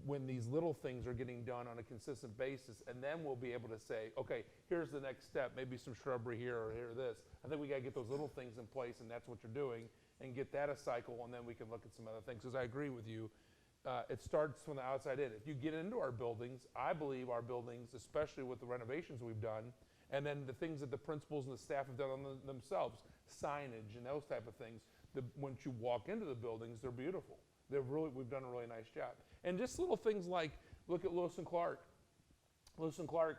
when these little things are getting done on a consistent basis, and then we'll be able to say, okay, here's the next step, maybe some shrubbery here or here this. I think we got to get those little things in place, and that's what you're doing, and get that a cycle, and then we can look at some other things. Because I agree with you, it starts from the outside in. If you get into our buildings, I believe our buildings, especially with the renovations we've done, and then the things that the principals and the staff have done on themselves, signage and those type of things, once you walk into the buildings, they're beautiful. we've done a really nice job. And just little things like, look at Lewis and Clark. Lewis and Clark,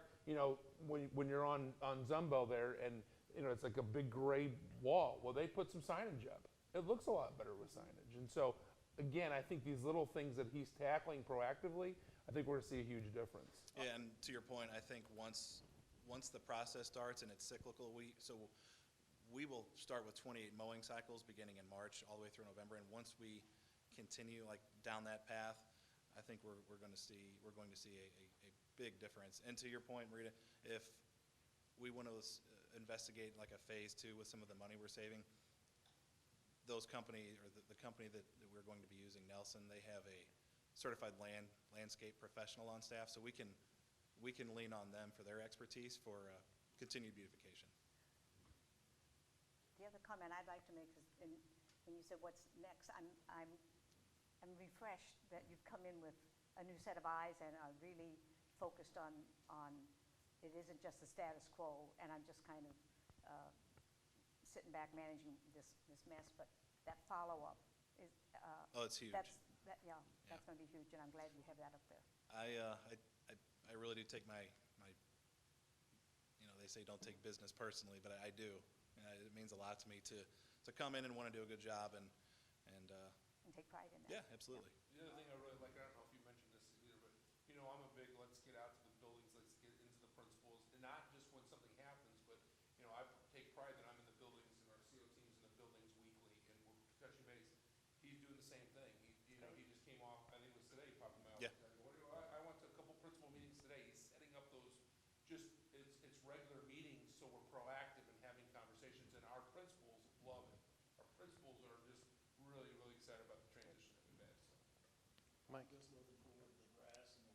when you're on Zumbo there, and it's like a big gray wall. Well, they put some signage up. It looks a lot better with signage. And so, again, I think these little things that he's tackling proactively, I think we're going to see a huge difference. Yeah, and to your point, I think once the process starts and it's cyclical, we will start with 28 mowing cycles beginning in March all the way through November, and once we continue like down that path, I think we're going to see a big difference. And to your point, Marita, if we want to investigate like a phase 2 with some of the money we're saving, those company or the company that we're going to be using, Nelson, they have a certified landscape professional on staff, so we can lean on them for their expertise for continued beautification. The other comment I'd like to make is, when you said what's next, I'm refreshed that you've come in with a new set of eyes and are really focused on it isn't just the status quo, and I'm just kind of sitting back managing this mess, but that follow-up is It's huge. That's going to be huge, and I'm glad you have that up there. I really do take my they say don't take business personally, but I do. It means a lot to me to come in and want to do a good job and take pride in that. Yeah, absolutely. The other thing I really like, I don't know if you mentioned this either, but I'm a big let's get out to the buildings, let's get into the principals, and not just when something happens, but I take pride that I'm in the buildings and our CO team's in the buildings weekly, and we're touching base. He's doing the same thing. He just came off, I think it was today, he popped in my office. Yeah. I went to a couple principal meetings today. He's setting up those, it's regular meetings, so we're proactive in having conversations, and our principals love it. Our principals are just really, really excited about the transition that we've had. So. Mike. Just looking forward to the grass and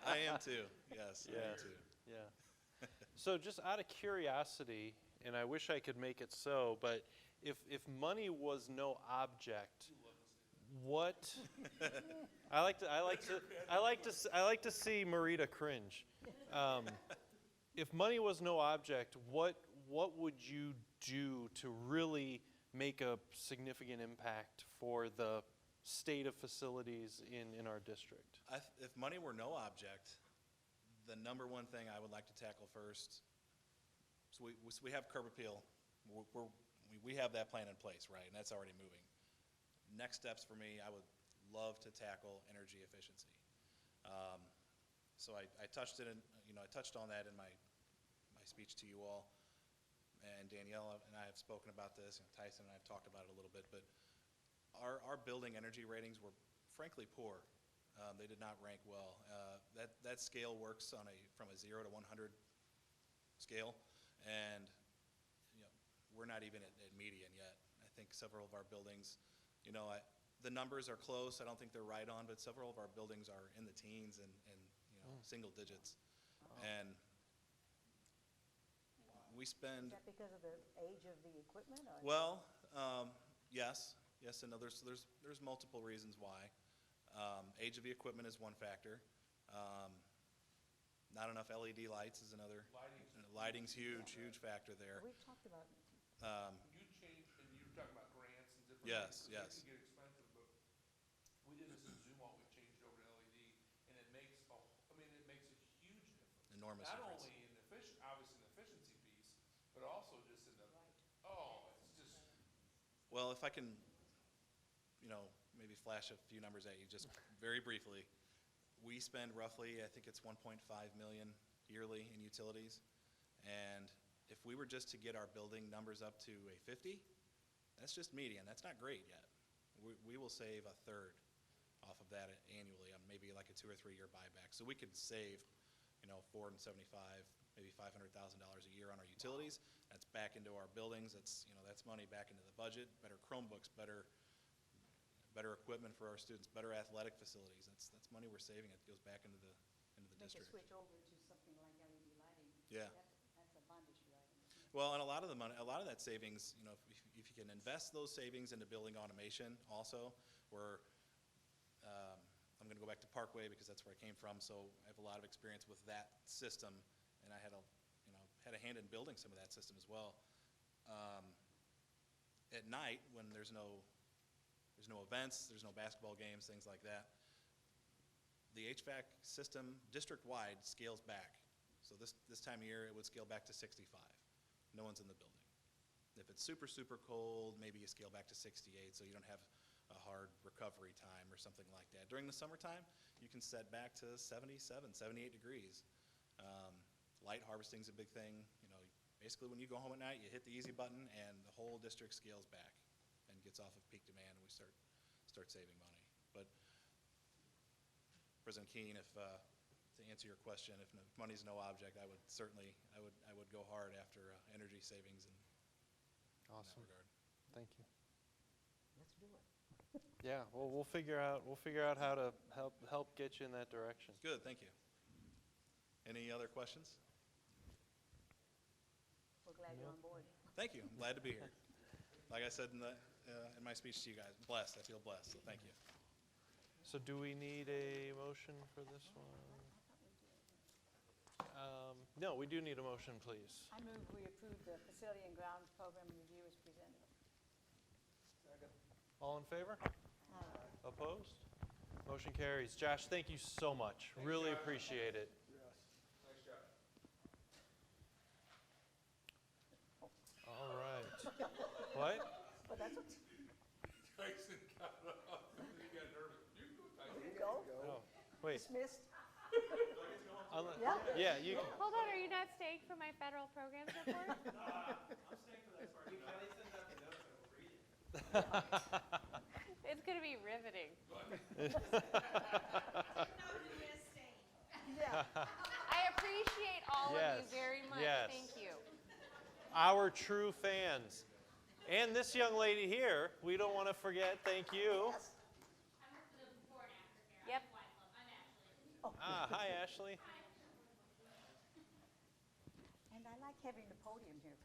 I am too. Yes, I am too. Yeah. So just out of curiosity, and I wish I could make it so, but if money was no object, what? I like to see Marita cringe. If money was no object, what would you do to really make a significant impact for the state of facilities in our district? If money were no object, the number one thing I would like to tackle first, so we have curb appeal. We have that plan in place, right, and that's already moving. Next steps for me, I would love to tackle energy efficiency. So I touched on that in my speech to you all, and Danielle and I have spoken about this, and Tyson and I have talked about it a little bit, but our building energy ratings were frankly poor. They did not rank well. That scale works from a 0 to 100 scale, and we're not even at median yet. I think several of our buildings, the numbers are close. I don't think they're right on, but several of our buildings are in the teens and single digits. And we spend. Is that because of the age of the equipment? Or? Well, yes, and no. There's multiple reasons why. Age of the equipment is one factor. Not enough LED lights is another. Lighting's huge factor there. We've talked about. You changed, and you were talking about grants and different Yes, things. yes. It can get expensive, but we did this in Zoom while we changed over to LED, and it makes a huge difference. Enormous Not difference. only obviously in the efficiency piece, but also just in the, it's just. Well, if I can, maybe flash a few numbers at you just very briefly. We spend roughly, I think it's 1.5 million yearly in utilities, and if we were just to get our building numbers up to a 50, that's just median. That's not great yet. We will save a third off of that annually on maybe like a 2 or 3 year buyback. So we could save, $475, maybe $500,000 a year on our utilities. That's back into our buildings. That's money back into the budget. Better Chromebooks, better equipment for our students, better athletic facilities. That's money we're saving. It goes back into the Make district. a switch over to something like LED lighting. Yeah. That's a bond issue item. Isn't it? Well, and a lot of that savings, if you can invest those savings into building automation also, where I'm going to go back to Parkway because that's where I came from, so I have a lot of experience with that system, and I had a hand in building some of that system as well. At night, when there's no There's no events, there's no basketball games, things like that. The HVAC system, district-wide, scales back. So this time of year, it would scale back to 65. No one's in the building. If it's super, super cold, maybe you scale back to 68 so you don't have a hard recovery time or something like that. During the summertime, you can set back to 77, 78 degrees. Light harvesting's a big thing. You know, basically when you go home at night, you hit the easy button and the whole district scales back and gets off of peak demand, and we start saving money. But President Keene, if to answer your question, if money's no object, I would certainly go hard after energy savings and in that Awesome. regard. Thank you. Let's do it. Yeah, well, we'll figure out how to help get you in that direction. Good, thank you. Any other questions? We're glad you're on board. Thank you. I'm glad to be here. Like I said in my speech to you guys, blessed. I feel blessed. So thank you. So do we need a motion for this one? No, we do need a motion, please. I move we approve the facility and grounds program review as presented. All in favor? Opposed? Motion carries. Josh, thank you so much. Really appreciate it. Nice job. All right. What? But that's what, Tyson got up. He got nervous. You can go, Tyson. there you go. Oh, wait. Dismissed. Unle- Yeah. Yeah, you can. Hold on, are you not staying for my federal programs report? It's going to be riveting. Yeah. I appreciate all of Yes, you very much. yes. Thank you. Our true fans. And this young lady here, we don't want to forget, thank you. Yep. Ah, hi, Ashley. And I like having the podium here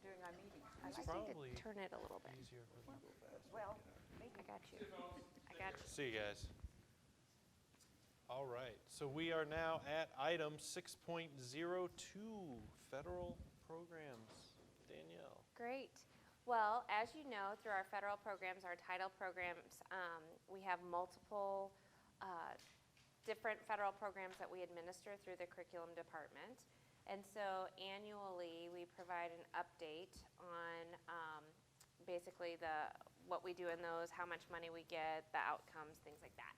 during our meetings. I It's like probably Turn it a little bit. easier for them. well, I got you. I got you. See you guys. All right, so we are now at item 6.02, federal programs. Danielle. Great. Well, as you know, through our federal programs, our title programs, we have multiple different federal programs that we administer through the curriculum department. And so annually, we provide an update on basically what we do in those, how much money we get, the outcomes, things like that.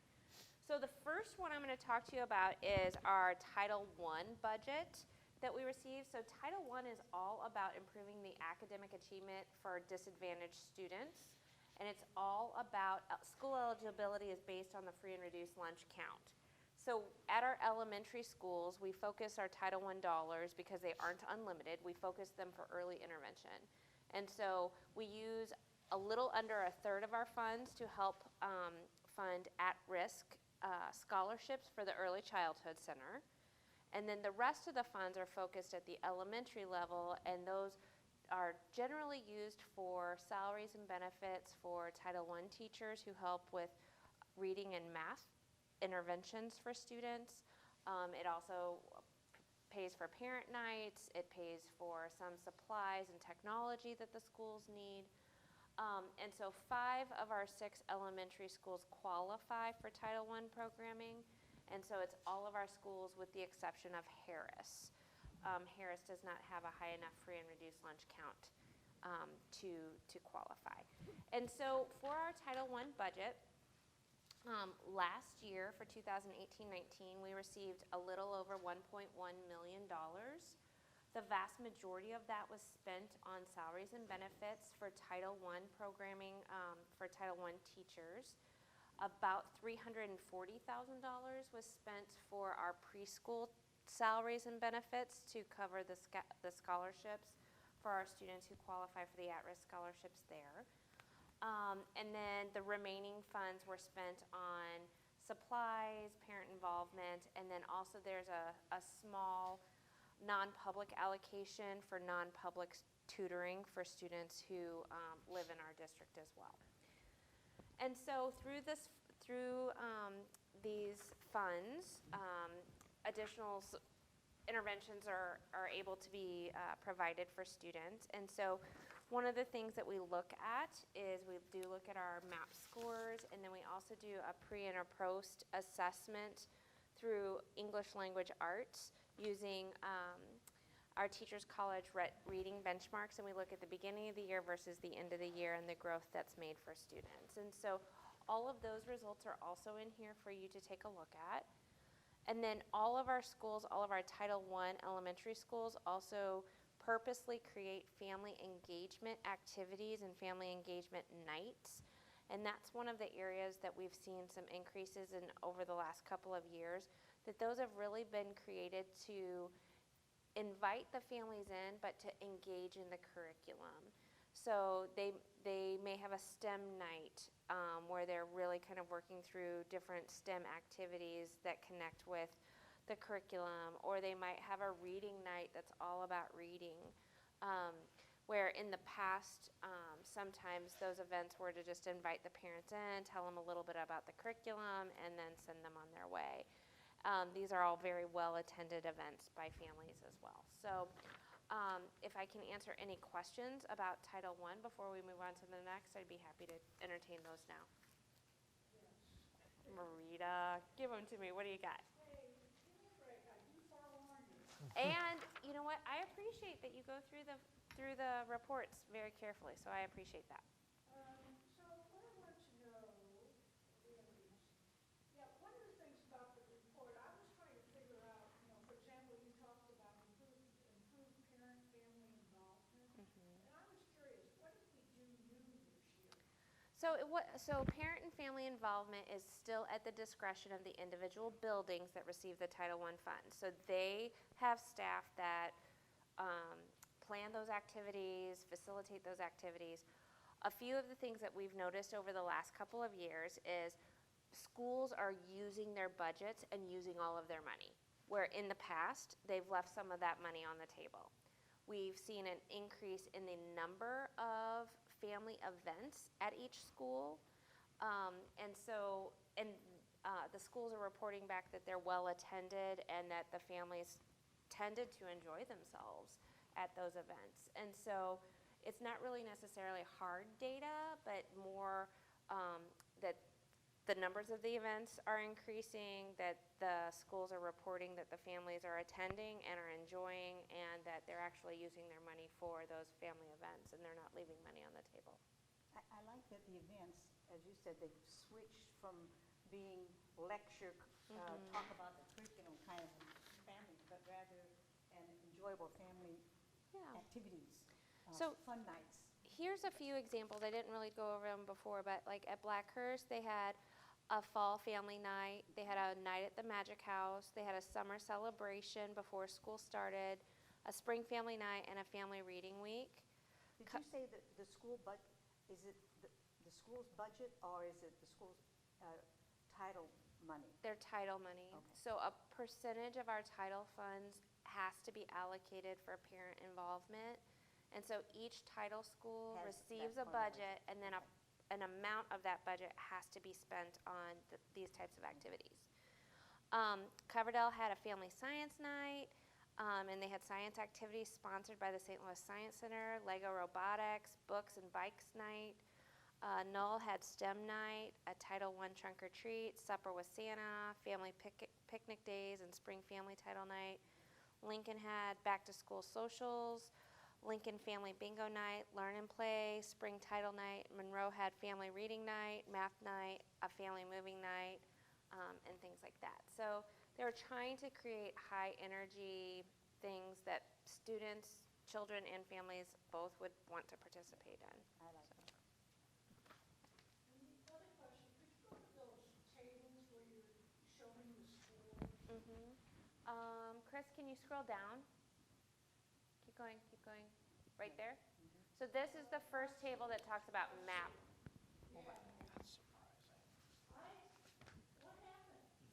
So the first one I'm going to talk to you about is our Title I budget that we receive. So Title I is all about improving the academic achievement for disadvantaged students. And it's all about school eligibility is based on the free and reduced lunch count. So at our elementary schools, we focus our Title I dollars because they aren't unlimited. We focus them for early intervention. And so we use a little under a third of our funds to help fund at-risk scholarships for the Early Childhood Center. And then the rest of the funds are focused at the elementary level, and those are generally used for salaries and benefits for Title I teachers who help with reading and math interventions for students. It also pays for parent nights. It pays for some supplies and technology that the schools need. And so 5 of our 6 elementary schools qualify for Title I programming. And so it's all of our schools with the exception of Harris. Harris does not have a high enough free and reduced lunch count to qualify. And so for our Title I budget, last year for 2018-19, we received a little over $1.1 million. The vast majority of that was spent on salaries and benefits for Title I programming for Title I teachers. About $340,000 was spent for our preschool salaries and benefits to cover the scholarships for our students who qualify for the at-risk scholarships there. And then the remaining funds were spent on supplies, parent involvement, and then also there's a small non-public allocation for non-public tutoring for students who live in our district as well. And so through these funds, additional interventions are able to be provided for students. And so One of the things that we look at is we do look at our MAP scores, and then we also do a pre and a post assessment through English language arts using our Teachers College reading benchmarks, and we look at the beginning of the year versus the end of the year and the growth that's made for students. And so all of those results are also in here for you to take a look at. And then all of our schools, all of our Title I elementary schools also purposely create family engagement activities and family engagement nights. And that's one of the areas that we've seen some increases in over the last couple of years, that those have really been created to invite the families in, but to engage in the curriculum. So they may have a STEM night where they're really kind of working through different STEM activities that connect with the curriculum, or they might have a reading night that's all about reading, where in the past, sometimes those events were to just invite the parents in, tell them a little bit about the curriculum, and then send them on their way. These are all very well-attended events by families as well. So if I can answer any questions about Title I before we move on to the next, I'd be happy to entertain those now. Marita, give them to me. What do you got? And you know what? I appreciate that you go through the reports very carefully, so I appreciate that. So what I want to know is, one of the things about the report, I was trying to figure out, for example, you talked about improved parent-family involvement, and I was curious, what did we do new this year? So parent and family involvement is still at the discretion of the individual buildings that receive the Title I funds. So they have staff that plan those activities, facilitate those activities. A few of the things that we've noticed over the last couple of years is schools are using their budgets and using all of their money, where in the past, they've left some of that money on the table. We've seen an increase in the number of family events at each school. The schools are reporting back that they're well attended and that the families tended to enjoy themselves at those events. And so it's not really necessarily hard data, but more that the numbers of the events are increasing, that the schools are reporting that the families are attending and are enjoying, and that they're actually using their money for those family events and they're not leaving money on the table. I like that the events, as you said, they've switched from being lecture, talk about the curriculum kind of family, but rather an enjoyable family activities, fun nights. Here's a few examples. I didn't really go over them before, but like at Blackhurst, they had a fall family night. They had a night at the Magic House. They had a summer celebration before school started, a spring family night, and a family reading week. Did you say that the school budget, is it the school's budget or is it the school's title money? Their title money. Okay. So a percentage of our title funds has to be allocated for parent involvement. And so each title school receives a budget, and then an amount of that budget has to be spent on these types of activities. Coverdell had a family science night, and they had science activities sponsored by the St. Louis Science Center, Lego robotics, books and bikes night. Null had STEM night, a Title I trunk or treat, supper with Santa, family picnic days, and spring family title night. Lincoln had back to school socials, Lincoln family bingo night, learn and play, spring title night. Monroe had family reading night, math night, a family moving night, and things like that. So they were trying to create high energy things that students, children, and families both would want to participate in. I like that. And the other question, could you go to those tables where you're showing the school? Chris, can you scroll down? Keep going, keep going. Right there? So this is the first table that talks about MAP. What happened?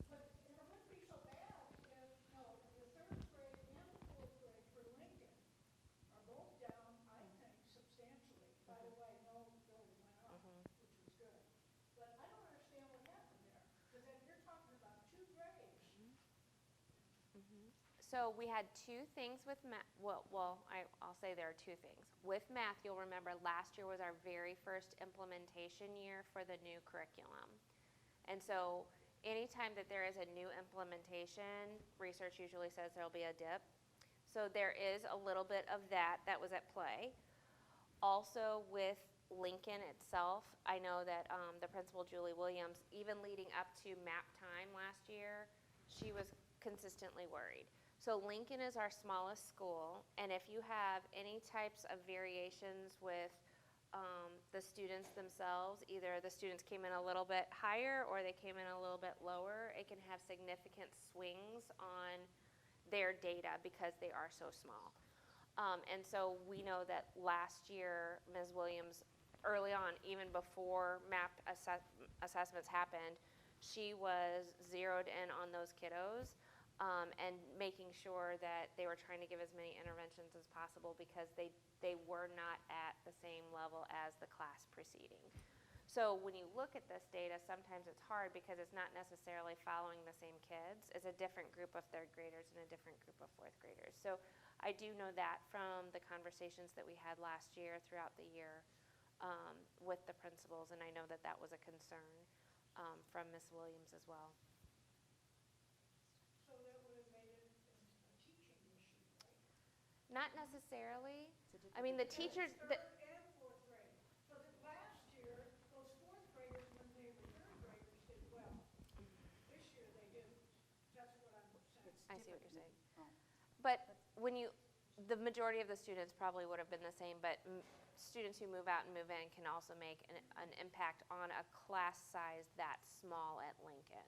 But it wouldn't be so bad if, the third grade and the fourth grade for Lincoln are both down, I think, substantially. By the way, no really went up, which was good. But I don't understand what happened there, because you're talking about two grades. So we had two things with math. I'll say there are two things. With math, you'll remember last year was our very first implementation year for the new curriculum. And so anytime that there is a new implementation, research usually says there'll be a dip. So there is a little bit of that was at play. Also with Lincoln itself, I know that the principal, Julie Williams, even leading up to map time last year, she was consistently worried. So Lincoln is our smallest school, and if you have any types of variations with the students themselves, either the students came in a little bit higher or they came in a little bit lower, it can have significant swings on their data because they are so small. And so we know that last year, Ms. Williams, early on, even before map assessments happened, she was zeroed in on those kiddos and making sure that they were trying to give as many interventions as possible because they were not at the same level as the class preceding. So when you look at this data, sometimes it's hard because it's not necessarily following the same kids. It's a different group of third graders and a different group of fourth graders. So I do know that from the conversations that we had last year throughout the year with the principals, and I know that that was a concern from Ms. Williams as well. So that would have made it a teaching issue, right? Not necessarily. I mean, the teachers, Third and fourth grade. So that last year, those fourth graders, when they were third graders, did well. This year, they didn't. That's what I'm saying. I see what you're saying. But when the majority of the students probably would have been the same, but students who move out and move in can also make an impact on a class size that small at Lincoln.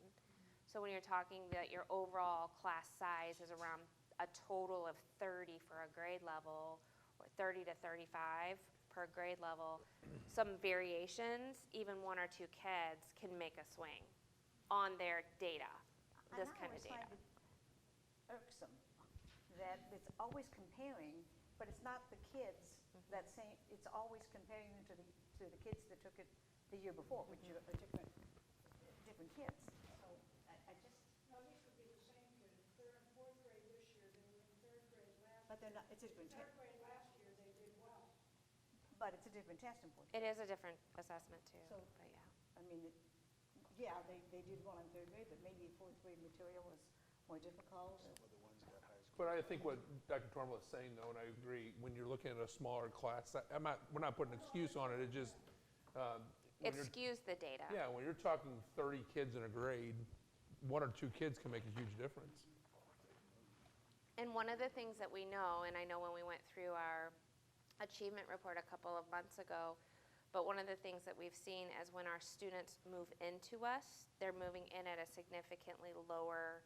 So when you're talking that your overall class size is around a total of 30 for a grade level, or 30 to 35 per grade level, some variations, even one or two kids, can make a swing on their data, this kind of data. I always find it irksome that it's always comparing, but it's not the kids that same, it's always comparing them to the kids that took it the year before, which are different kids. So I just, No, these would be the same kids. Third and fourth grade this year, they were in third grade last. but they're not, it's a different Third test, grade last year, they did well. but it's a different test in fourth It grade. is a different assessment too, So- but yeah. I mean, yeah, they did well in third grade, but maybe fourth grade material was more difficult. But I think what Dr. Tormel is saying, though, and I agree, when you're looking at a smaller class, we're not putting an excuse on it. It just It skews the data. yeah, when you're talking 30 kids in a grade, one or two kids can make a huge difference. And one of the things that we know, and I know when we went through our achievement report a couple of months ago, but one of the things that we've seen is when our students move into us, they're moving in at a significantly lower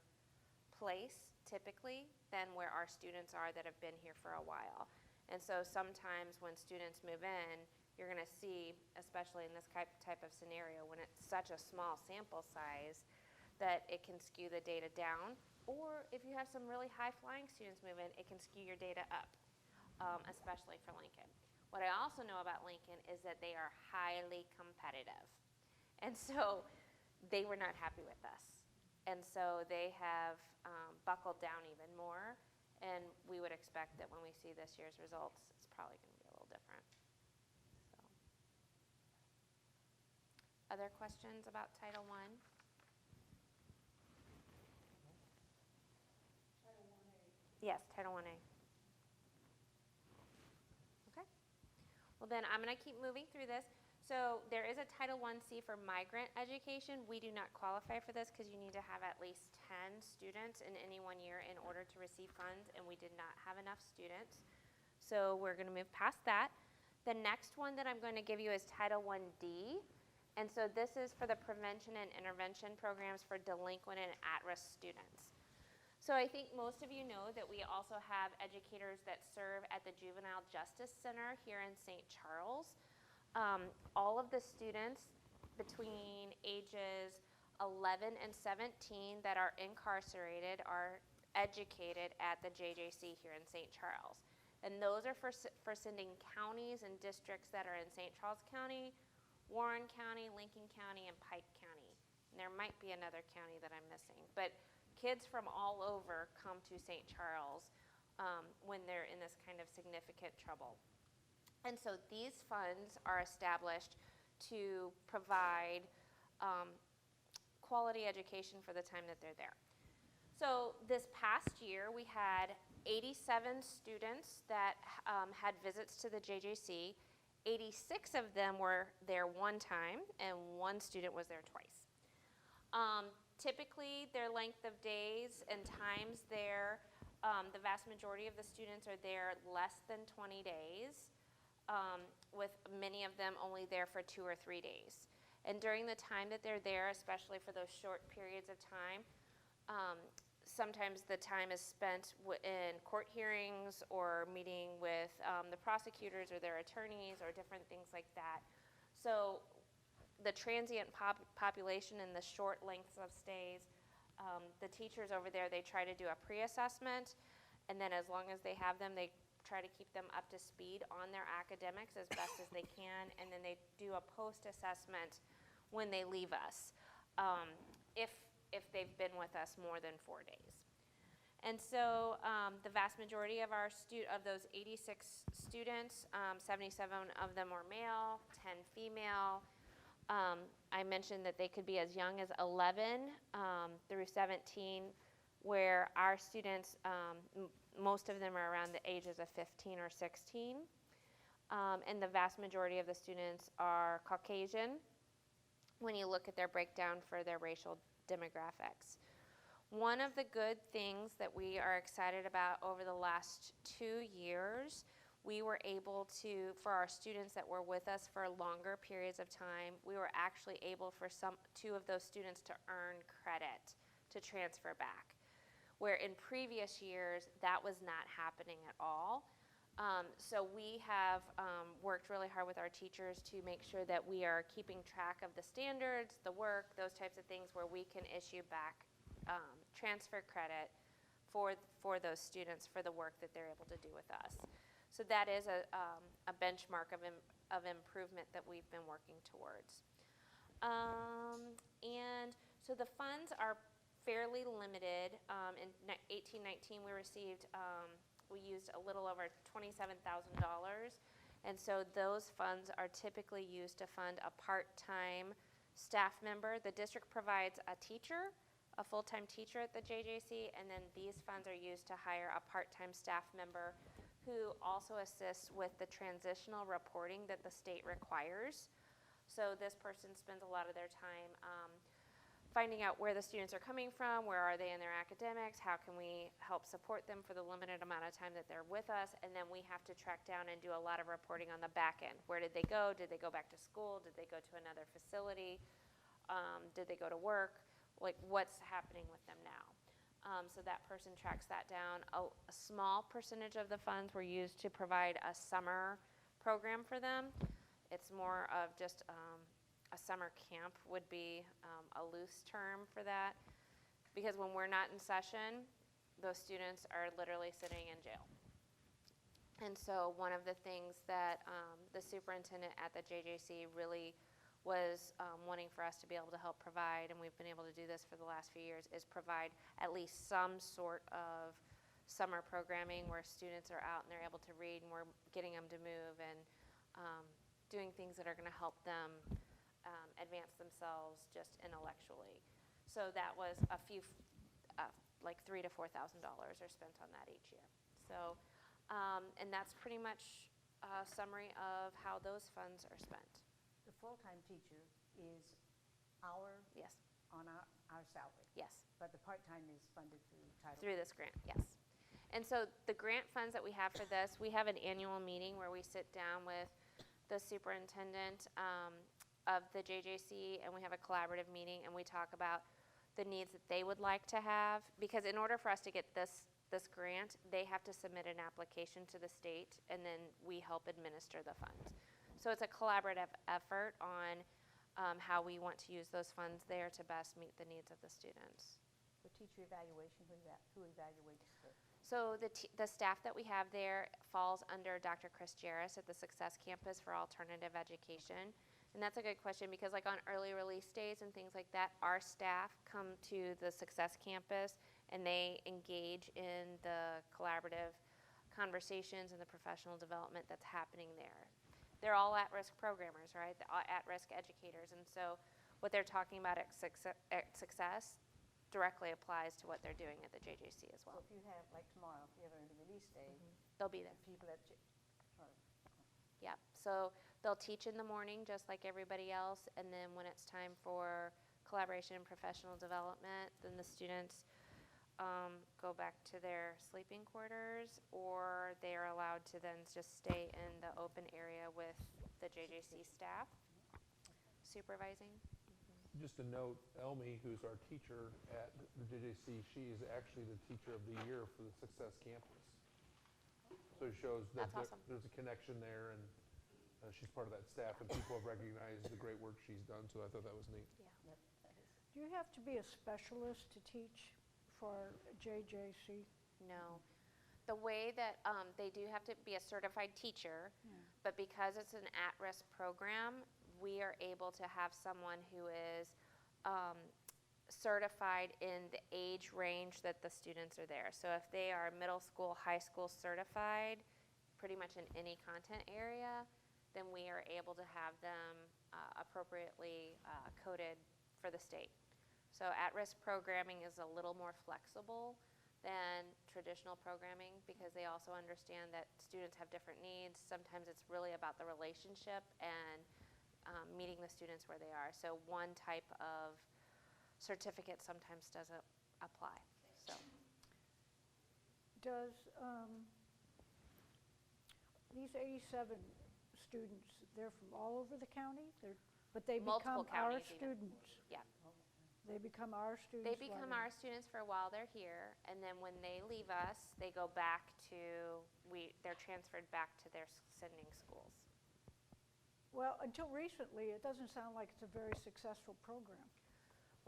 place typically than where our students are that have been here for a while. And so sometimes when students move in, you're going to see, especially in this type of scenario, when it's such a small sample size, that it can skew the data down. Or if you have some really high-flying students move in, it can skew your data up, especially for Lincoln. What I also know about Lincoln is that they are highly competitive. And so they were not happy with us. And so they have buckled down even more. And we would expect that when we see this year's results, it's probably going to be a little different. So. Other questions about Title I? Title 1A. Yes, Title I-A. Okay. Well, then I'm going to keep moving through this. So there is a Title I-C for migrant education. We do not qualify for this because you need to have at least 10 students in any 1 year in order to receive funds, and we did not have enough students. So we're going to move past that. The next one that I'm going to give you is Title I-D. And so this is for the prevention and intervention programs for delinquent and at-risk students. So I think most of you know that we also have educators that serve at the Juvenile Justice Center here in St. Charles. All of the students between ages 11 and 17 that are incarcerated are educated at the JJC here in St. Charles. And those are for sending counties and districts that are in St. Charles County, Warren County, Lincoln County, and Pike County. And there might be another county that I'm missing. But kids from all over come to St. Charles when they're in this kind of significant trouble. And so these funds are established to provide quality education for the time that they're there. So this past year, we had 87 students that had visits to the JJC. 86 of them were there one time, and 1 student was there twice. Typically, their length of days and times there, the vast majority of the students are there less than 20 days, with many of them only there for 2 or 3 days. And during the time that they're there, especially for those short periods of time, sometimes the time is spent in court hearings or meeting with the prosecutors or their attorneys or different things like that. So the transient population and the short lengths of stays, the teachers over there, they try to do a pre-assessment, and then as long as they have them, they try to keep them up to speed on their academics as best as they can, and then they do a post-assessment when they leave us, if they've been with us more than 4 days. And so the vast majority of of those 86 students, 77 of them were male, 10 female. I mentioned that they could be as young as 11 through 17, where our students, most of them are around the ages of 15 or 16. And the vast majority of the students are Caucasian when you look at their breakdown for their racial demographics. One of the good things that we are excited about over the last 2 years, we were able to, for our students that were with us for longer periods of time, we were actually able for 2 of those students to earn credit to transfer back, where in previous years that was not happening at all. So we have worked really hard with our teachers to make sure that we are keeping track of the standards, the work, those types of things, where we can issue back transfer credit for those students for the work that they're able to do with us. So that is a benchmark of improvement that we've been working towards. And so the funds are fairly limited. In 18-19, we used a little over $27,000. And so those funds are typically used to fund a part-time staff member. The district provides a teacher, a full-time teacher at the JJC, and then these funds are used to hire a part-time staff member who also assists with the transitional reporting that the state requires. So this person spends a lot of their time finding out where the students are coming from, where are they in their academics, how can we help support them for the limited amount of time that they're with us, and then we have to track down and do a lot of reporting on the back end. Where did they go? Did they go back to school? Did they go to another facility? Did they go to work? Like, what's happening with them now? So that person tracks that down. A small percentage of the funds were used to provide a summer program for them. It's more of just a summer camp would be a loose term for that, because when we're not in session, those students are literally sitting in jail. And so one of the things that the superintendent at the JJC really was wanting for us to be able to help provide, and we've been able to do this for the last few years, is provide at least some sort of summer programming where students are out and they're able to read, and we're getting them to move and doing things that are going to help them advance themselves just intellectually. So that was a few, like $3,000 to $4,000 are spent on that each year. So, and that's pretty much a summary of how those funds are spent. The full-time teacher is Yes. on our salary, Yes. but the part-time is funded through Title. Through this grant, yes. And so the grant funds that we have for this, we have an annual meeting where we sit down with the superintendent of the JJC, and we have a collaborative meeting, and we talk about the needs that they would like to have, because in order for us to get this grant, they have to submit an application to the state, and then we help administer the funds. So it's a collaborative effort on how we want to use those funds there to best meet the needs of the students. For teacher evaluation, who evaluates the? So the staff that we have there falls under Dr. Chris Jarris at the Success Campus for Alternative Education. And that's a good question, because like on early release days and things like that, our staff come to the Success Campus and they engage in the collaborative conversations and the professional development that's happening there. They're all at-risk programmers, right? They're all at-risk educators, and so what they're talking about at success directly applies to what they're doing at the JJC as So well. if you have, like tomorrow, if you have a release day, They'll be there. people at, Yep. So they'll teach in the morning just like everybody else, and then when it's time for collaboration and professional development, then the students go back to their sleeping quarters, or they are allowed to then just stay in the open area with the JJC staff supervising. Just a note, Elmi, who's our teacher at the JJC, she is actually the teacher of the year for the Success Campus. So it shows that That's awesome. there's a connection there, and she's part of that staff, and people have recognized the great work she's done, so I thought that was neat. Yeah. Do you have to be a specialist to teach for JJC? No. The way that they do have to be a certified teacher, but because it's an at-risk program, we are able to have someone who is certified in the age range that the students are there. So if they are middle school, high school certified, pretty much in any content area, then we are able to have them appropriately coded for the state. So at-risk programming is a little more flexible than traditional programming because they also understand that students have different needs. Sometimes it's really about the relationship and meeting the students where they are. So one type of certificate sometimes doesn't apply. So Does these 87 students, they're from all over the county? But they Multiple become our counties even. students? yeah. They become our students? They while become our students for a while they're here, and then when they leave us, they go back to, they're transferred back to their sending schools. Well, until recently, it doesn't sound like it's a very successful program.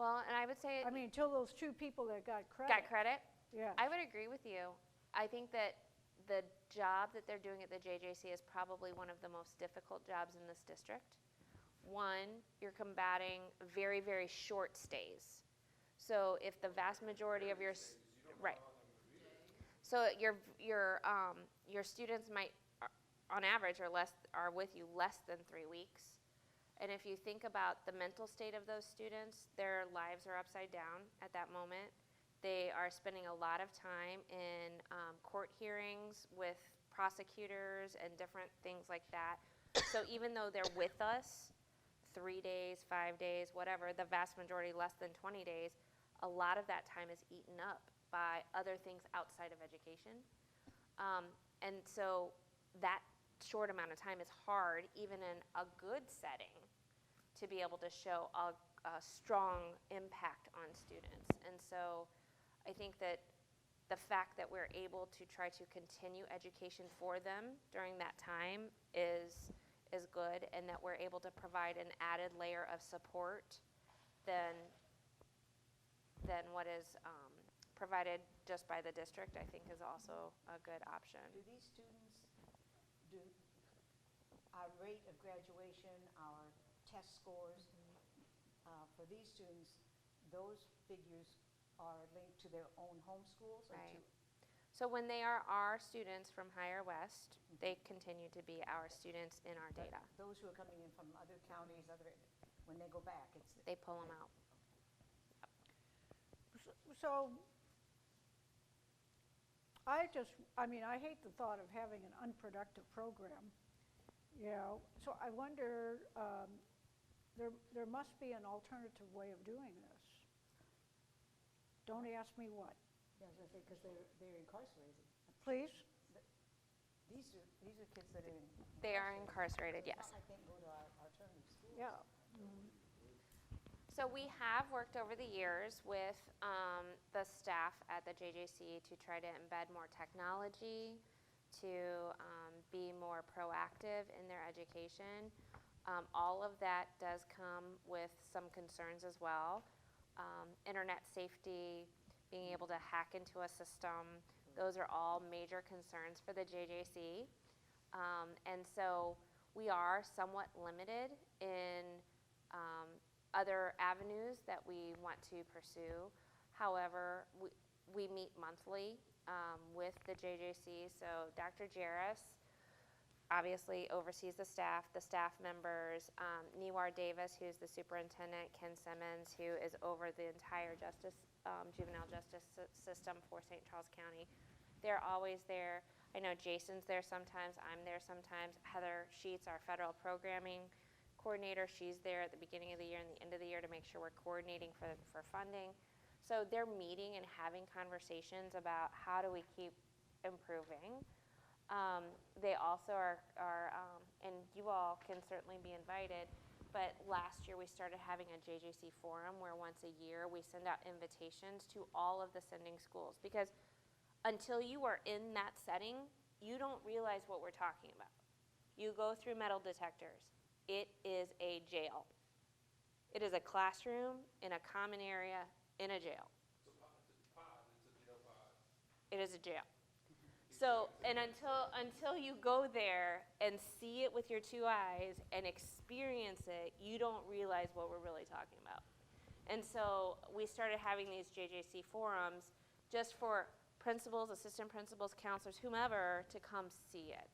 Well, and I would say I mean, until those two people that got credit. got credit. Yeah. I would agree with you. I think that the job that they're doing at the JJC is probably one of the most difficult jobs in this district. One, you're combating very, very short stays. So if the vast majority of your so your students might, on average, are with you less than 3 weeks. And if you think about the mental state of those students, their lives are upside down at that moment. They are spending a lot of time in court hearings with prosecutors and different things like that. So even though they're with us 3 days, 5 days, whatever, the vast majority less than 20 days, a lot of that time is eaten up by other things outside of education. And so that short amount of time is hard, even in a good setting, to be able to show a strong impact on students. And so I think that the fact that we're able to try to continue education for them during that time is good, and that we're able to provide an added layer of support than what is provided just by the district, I think is also a good option. do these students, do our rate of graduation, our test scores, for these students, those figures are linked to their own home schools? Or Right. So when they are our students from Higher West, they continue to be our students in our data. Those who are coming in from other counties, when they go back, They pull them out. So, I hate the thought of having an unproductive program, so I wonder, there must be an alternative way of doing this. Don't ask me what. yeah, because they're incarcerated. Please? These are kids that are They are incarcerated, yes. It's not like they can go to our alternative schools. Yeah. So we have worked over the years with the staff at the JJC to try to embed more technology, to be more proactive in their education. All of that does come with some concerns as well. Internet safety, being able to hack into a system, those are all major concerns for the JJC. And so we are somewhat limited in other avenues that we want to pursue. However, we meet monthly with the JJC. So Dr. Jarris obviously oversees the staff members. Newar Davis, who's the superintendent, Ken Simmons, who is over the entire juvenile justice system for St. Charles County. They're always there. I know Jason's there sometimes, I'm there sometimes. Heather Sheets, our federal programming coordinator, she's there at the beginning of the year and the end of the year to make sure we're coordinating for funding. So they're meeting and having conversations about how do we keep improving. They also are and you all can certainly be invited, but last year we started having a JJC forum where once a year we send out invitations to all of the sending schools, because until you are in that setting, you don't realize what we're talking about. You go through metal detectors. It is a jail. It is a classroom in a common area in a jail. It's a pod. It's a jail pod. It is a jail. So, and until you go there and see it with your two eyes and experience it, you don't realize what we're really talking about. And so we started having these JJC forums just for principals, assistant principals, counselors, whomever, to come see it.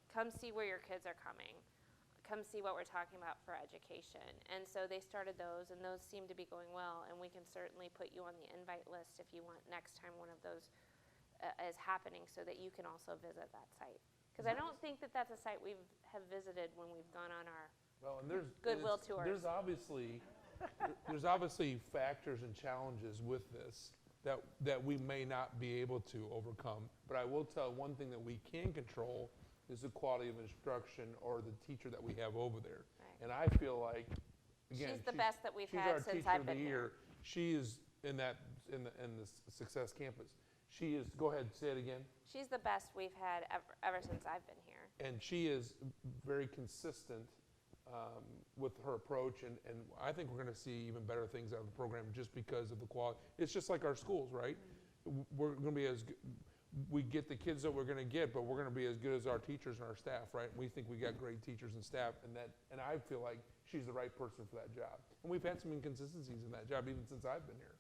Come see where your kids are coming. Come see what we're talking about for education. And so they started those, and those seem to be going well, and we can certainly put you on the invite list if you want next time one of those is happening, so that you can also visit that site. Because I don't think that that's a site we have visited when we've gone on our Goodwill tours. There's obviously factors and challenges with this that we may not be able to overcome. But I will tell one thing that we can control is the quality of instruction or the teacher that we have over there. Right. And I feel like, again, she's the best that we've she's had our since teacher I've of the been year. here. She is in the Success Campus. She is. Go ahead, say it again. She's the best we've had ever since I've been here. And she is very consistent with her approach, and I think we're going to see even better things out of the program just because of the quality. It's just like our schools, right? Mm-hmm. We're going to be we get the kids that we're going to get, but we're going to be as good as our teachers and our staff, right? We think we got great teachers and staff, and I feel like she's the right person for that job. And we've had some inconsistencies in that job even since I've been here.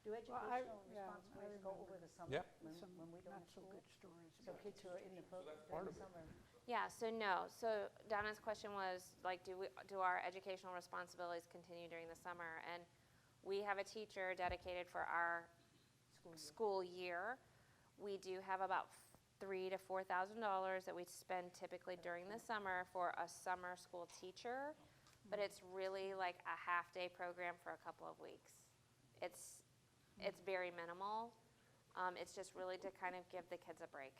Do educational responsibilities go over the summer? Yeah. When we don't Not have so school? good stories. So kids who are in the program part during of the it. summer? Yeah, so no. So Donna's question was, like, do our educational responsibilities continue during the summer? And we have a teacher dedicated for our school year. We do have about $3,000 to $4,000 that we spend typically during the summer for a summer school teacher, but it's really like a half-day program for a couple of weeks. It's very minimal. It's just really to kind of give the kids a break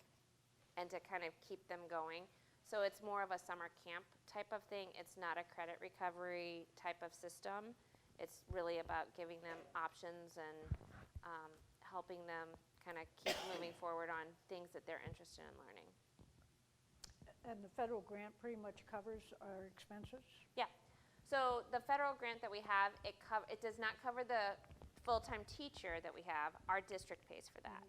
and to kind of keep them going. So it's more of a summer camp type of thing. It's not a credit recovery type of system. It's really about giving them options and helping them kind of keep moving forward on things that they're interested in learning. And the federal grant pretty much covers our expenses? Yeah. So the federal grant that we have, it does not cover the full-time teacher that we have. Our district pays for that.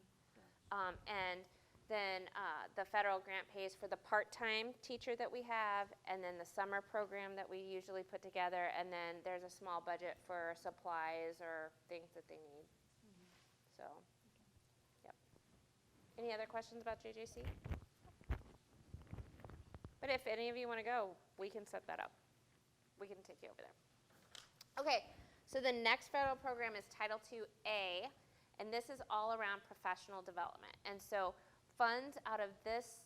And then the federal grant pays for the part-time teacher that we have, and then the summer program that we usually put together, and then there's a small budget for supplies or things that they need. So, yep. Any other questions about JJC? But if any of you want to go, we can set that up. We can take you over there. Okay, so the next federal program is Title II-A, and this is all around professional development. And so funds out of this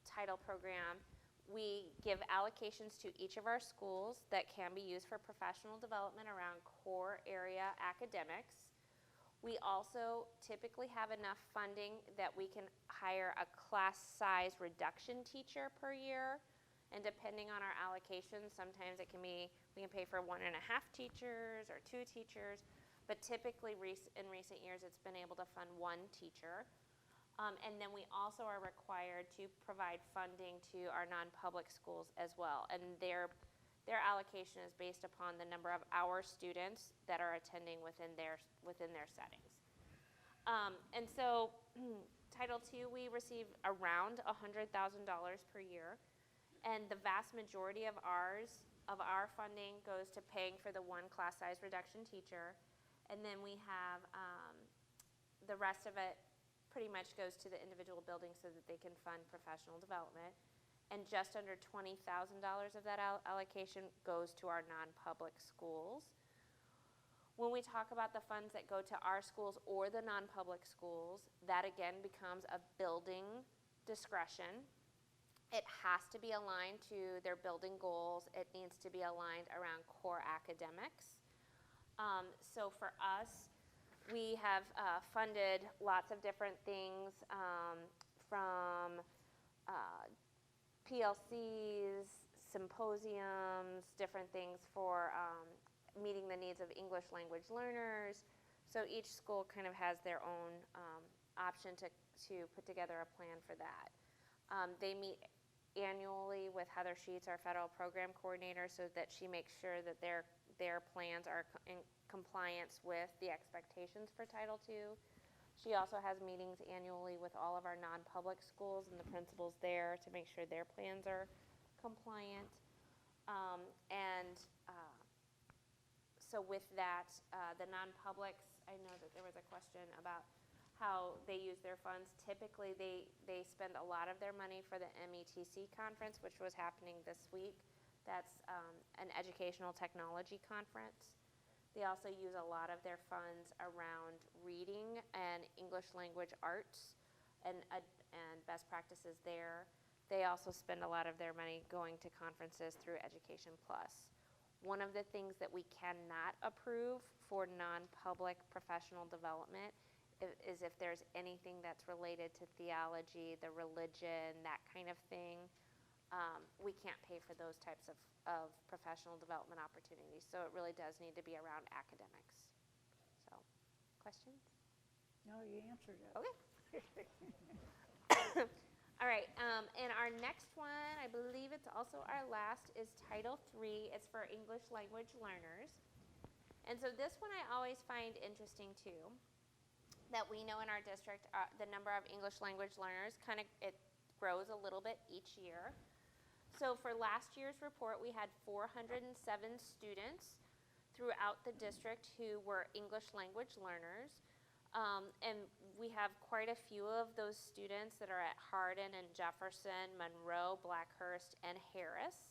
title program, we give allocations to each of our schools that can be used for professional development around core area academics. We also typically have enough funding that we can hire a class size reduction teacher per year. And depending on our allocations, sometimes it can be, we can pay for 1.5 teachers or 2 teachers. But typically in recent years, it's been able to fund 1 teacher. And then we also are required to provide funding to our non-public schools as well. And their allocation is based upon the number of our students that are attending within their settings. And so Title II, we receive around $100,000 per year. And the vast majority of our funding goes to paying for the 1 class size reduction teacher. And then we have The rest of it pretty much goes to the individual buildings so that they can fund professional development. And just under $20,000 of that allocation goes to our non-public schools. When we talk about the funds that go to our schools or the non-public schools, that again becomes a building discretion. It has to be aligned to their building goals. It needs to be aligned around core academics. So for us, we have funded lots of different things from PLCs, symposiums, different things for meeting the needs of English language learners. So each school kind of has their own option to put together a plan for that. They meet annually with Heather Sheets, our federal program coordinator, so that she makes sure that their plans are in compliance with the expectations for Title II. She also has meetings annually with all of our non-public schools and the principals there to make sure their plans are compliant. So with that, the non-publics, I know that there was a question about how they use their funds. Typically, they spend a lot of their money for the METC conference, which was happening this week. That's an educational technology conference. They also use a lot of their funds around reading and English language arts and best practices there. They also spend a lot of their money going to conferences through Education Plus. One of the things that we cannot approve for non-public professional development is if there's anything that's related to theology, the religion, that kind of thing. We can't pay for those types of professional development opportunities. So it really does need to be around academics. So, questions? No, you answered it. Okay. All right, and our next one, I believe it's also our last, is Title III. It's for English language learners. And so this one I always find interesting too, that we know in our district the number of English language learners it grows a little bit each year. So for last year's report, we had 407 students throughout the district who were English language learners. And we have quite a few of those students that are at Hardin and Jefferson, Monroe, Blackhurst, and Harris.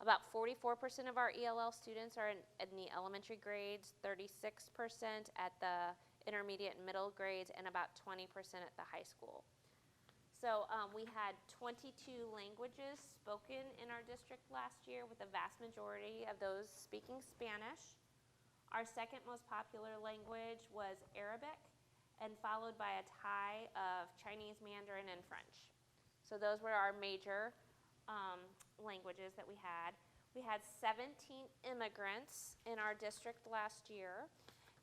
About 44% of our ELL students are in the elementary grades, 36% at the intermediate and middle grades, and about 20% at the high school. So we had 22 languages spoken in our district last year, with the vast majority of those speaking Spanish. Our second most popular language was Arabic, and followed by a tie of Chinese, Mandarin, and French. So those were our major languages that we had. We had 17 immigrants in our district last year.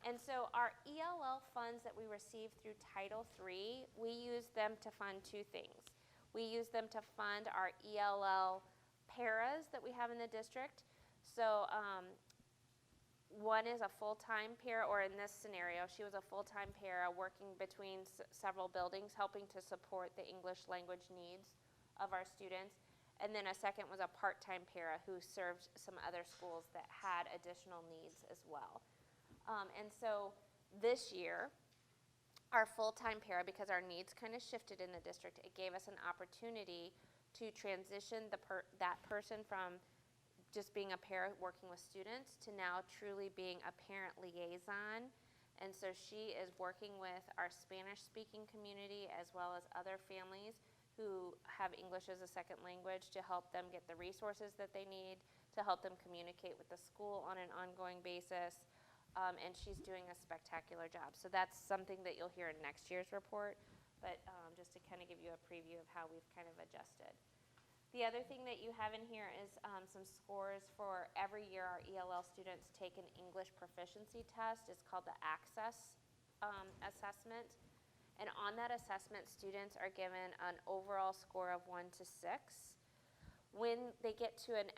And so our ELL funds that we received through Title III, we use them to fund two things. We use them to fund our ELL paras that we have in the district. So one is a full-time para, or in this scenario, she was a full-time para working between several buildings, helping to support the English language needs of our students. And then a second was a part-time para who served some other schools that had additional needs as well. And so this year, our full-time para, because our needs kind of shifted in the district, it gave us an opportunity to transition that person from just being a para working with students to now truly being a parent liaison. And so she is working with our Spanish-speaking community as well as other families who have English as a second language to help them get the resources that they need, to help them communicate with the school on an ongoing basis. And she's doing a spectacular job. So that's something that you'll hear in next year's report, but just to kind of give you a preview of how we've kind of adjusted. The other thing that you have in here is some scores for every year our ELL students take an English proficiency test. It's called the Access assessment. And on that assessment, students are given an overall score of 1 to 6. When they get to an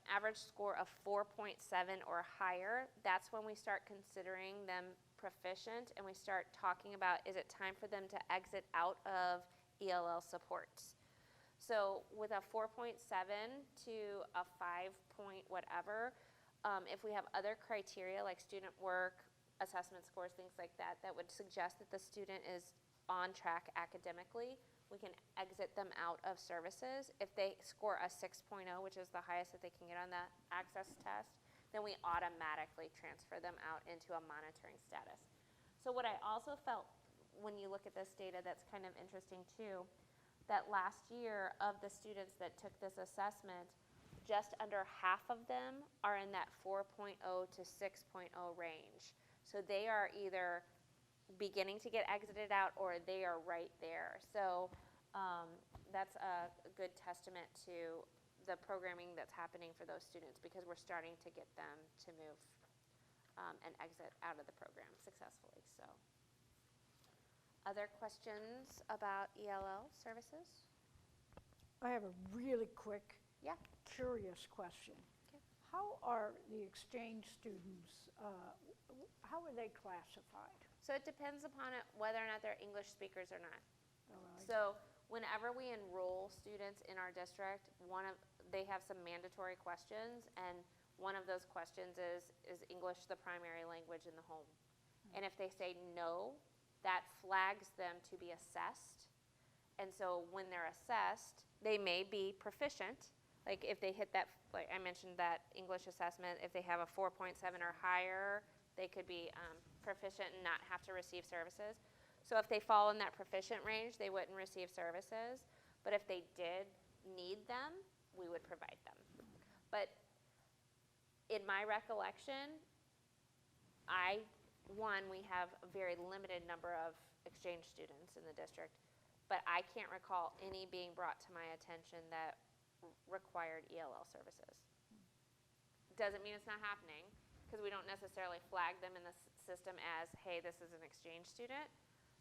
average score of 4.7 or higher, that's when we start considering them proficient, and we start talking about, is it time for them to exit out of ELL supports? So with a 4.7 to a 5 point whatever, if we have other criteria like student work, assessment scores, things like that, that would suggest that the student is on track academically, we can exit them out of services. If they score a 6.0, which is the highest that they can get on that access test, then we automatically transfer them out into a monitoring status. So what I also felt when you look at this data that's kind of interesting too, that last year of the students that took this assessment, just under half of them are in that 4.0 to 6.0 range. So they are either beginning to get exited out or they are right there. So that's a good testament to the programming that's happening for those students, because we're starting to get them to move and exit out of the program successfully. So, other questions about ELL services? I have a really quick, Yeah. curious question. Okay. How are the exchange students, how are they classified? So it depends upon whether or not they're English speakers or not. All right. So whenever we enroll students in our district, they have some mandatory questions, and one of those questions is English the primary language in the home? And if they say no, that flags them to be assessed. And so when they're assessed, they may be proficient. Like if they hit that, like I mentioned that English assessment, if they have a 4.7 or higher, they could be proficient and not have to receive services. So if they fall in that proficient range, they wouldn't receive services. But if they did need them, we would provide them. But in my recollection, we have a very limited number of exchange students in the district, but I can't recall any being brought to my attention that required ELL services. Doesn't mean it's not happening, because we don't necessarily flag them in the system as, hey, this is an exchange student,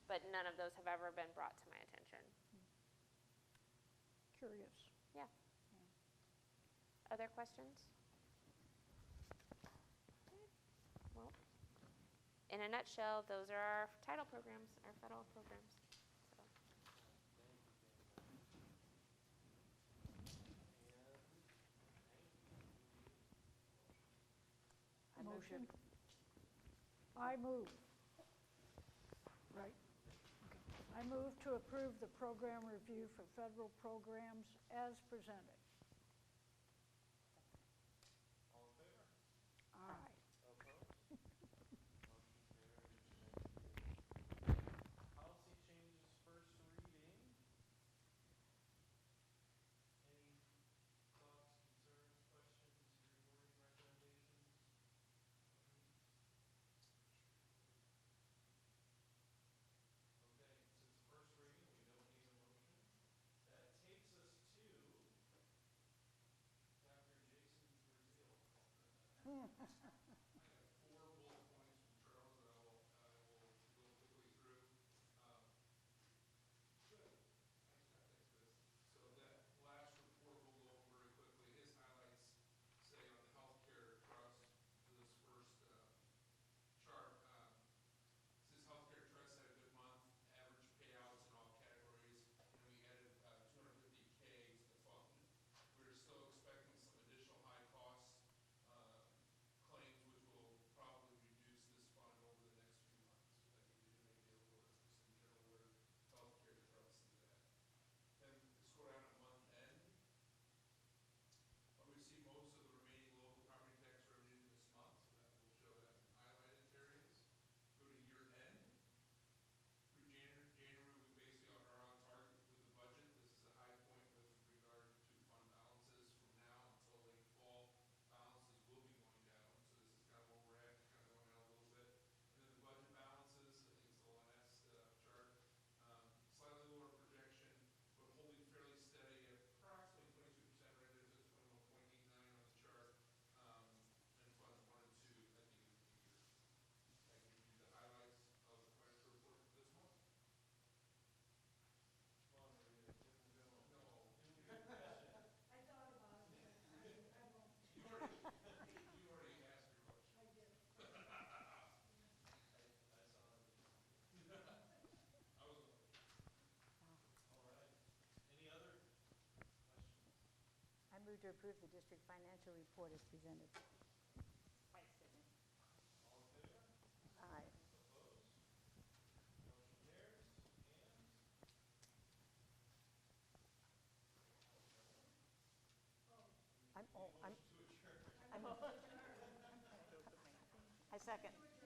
but none of those have ever been brought to my attention. Curious. Yeah. Other questions? Well, in a nutshell, those are our title programs, our federal programs. So. Motion? I move. Right. Okay. I move to approve the program review for federal programs as presented. All in favor? Aye. Opposed? Motion carries. Policy changes first reading. Any thoughts, concerns, questions, rewording recommendations? Okay, since first reading, we don't need a motion. That takes us to Dr. Jason Brazil. I have 4 bullet points from Charles that I will go quickly through. Good. Nice job. Thanks, Chris. So that last report we'll go over very quickly. His highlights say on the healthcare trust, this first chart, says healthcare trust had a good month, average payouts in all categories, and we added $250K to the fund. We're still expecting some additional high cost claims, which will probably reduce this fund over the next few months. So that gives you an idea of just in general where healthcare trust is at. Then scroll down at month end. We see most of the remaining local property tax revenue this month, so that will show that in highlighted areas. Go to year end. Through January, we basically are on target with the budget. This is a high point with regard to fund balances. From now until late fall, balances will be going down. So this is kind of where we're at, kind of going down a little bit. And then the budget balances, I think it's the last chart, slightly lower projection, but holding fairly steady at approximately 22% right there. So it's 21.89 on the chart. And funds 1 and 2 at the end of the year. That gives you the highlights of the financial report for this month. Come on, Maria, get them going. No. Any questions? I thought about it, but I won't. You already asked your question. I did. I saw it. I was going to. All right. Any other questions? I move to approve the district financial report as presented. All in favor? Aye. Oh, I second.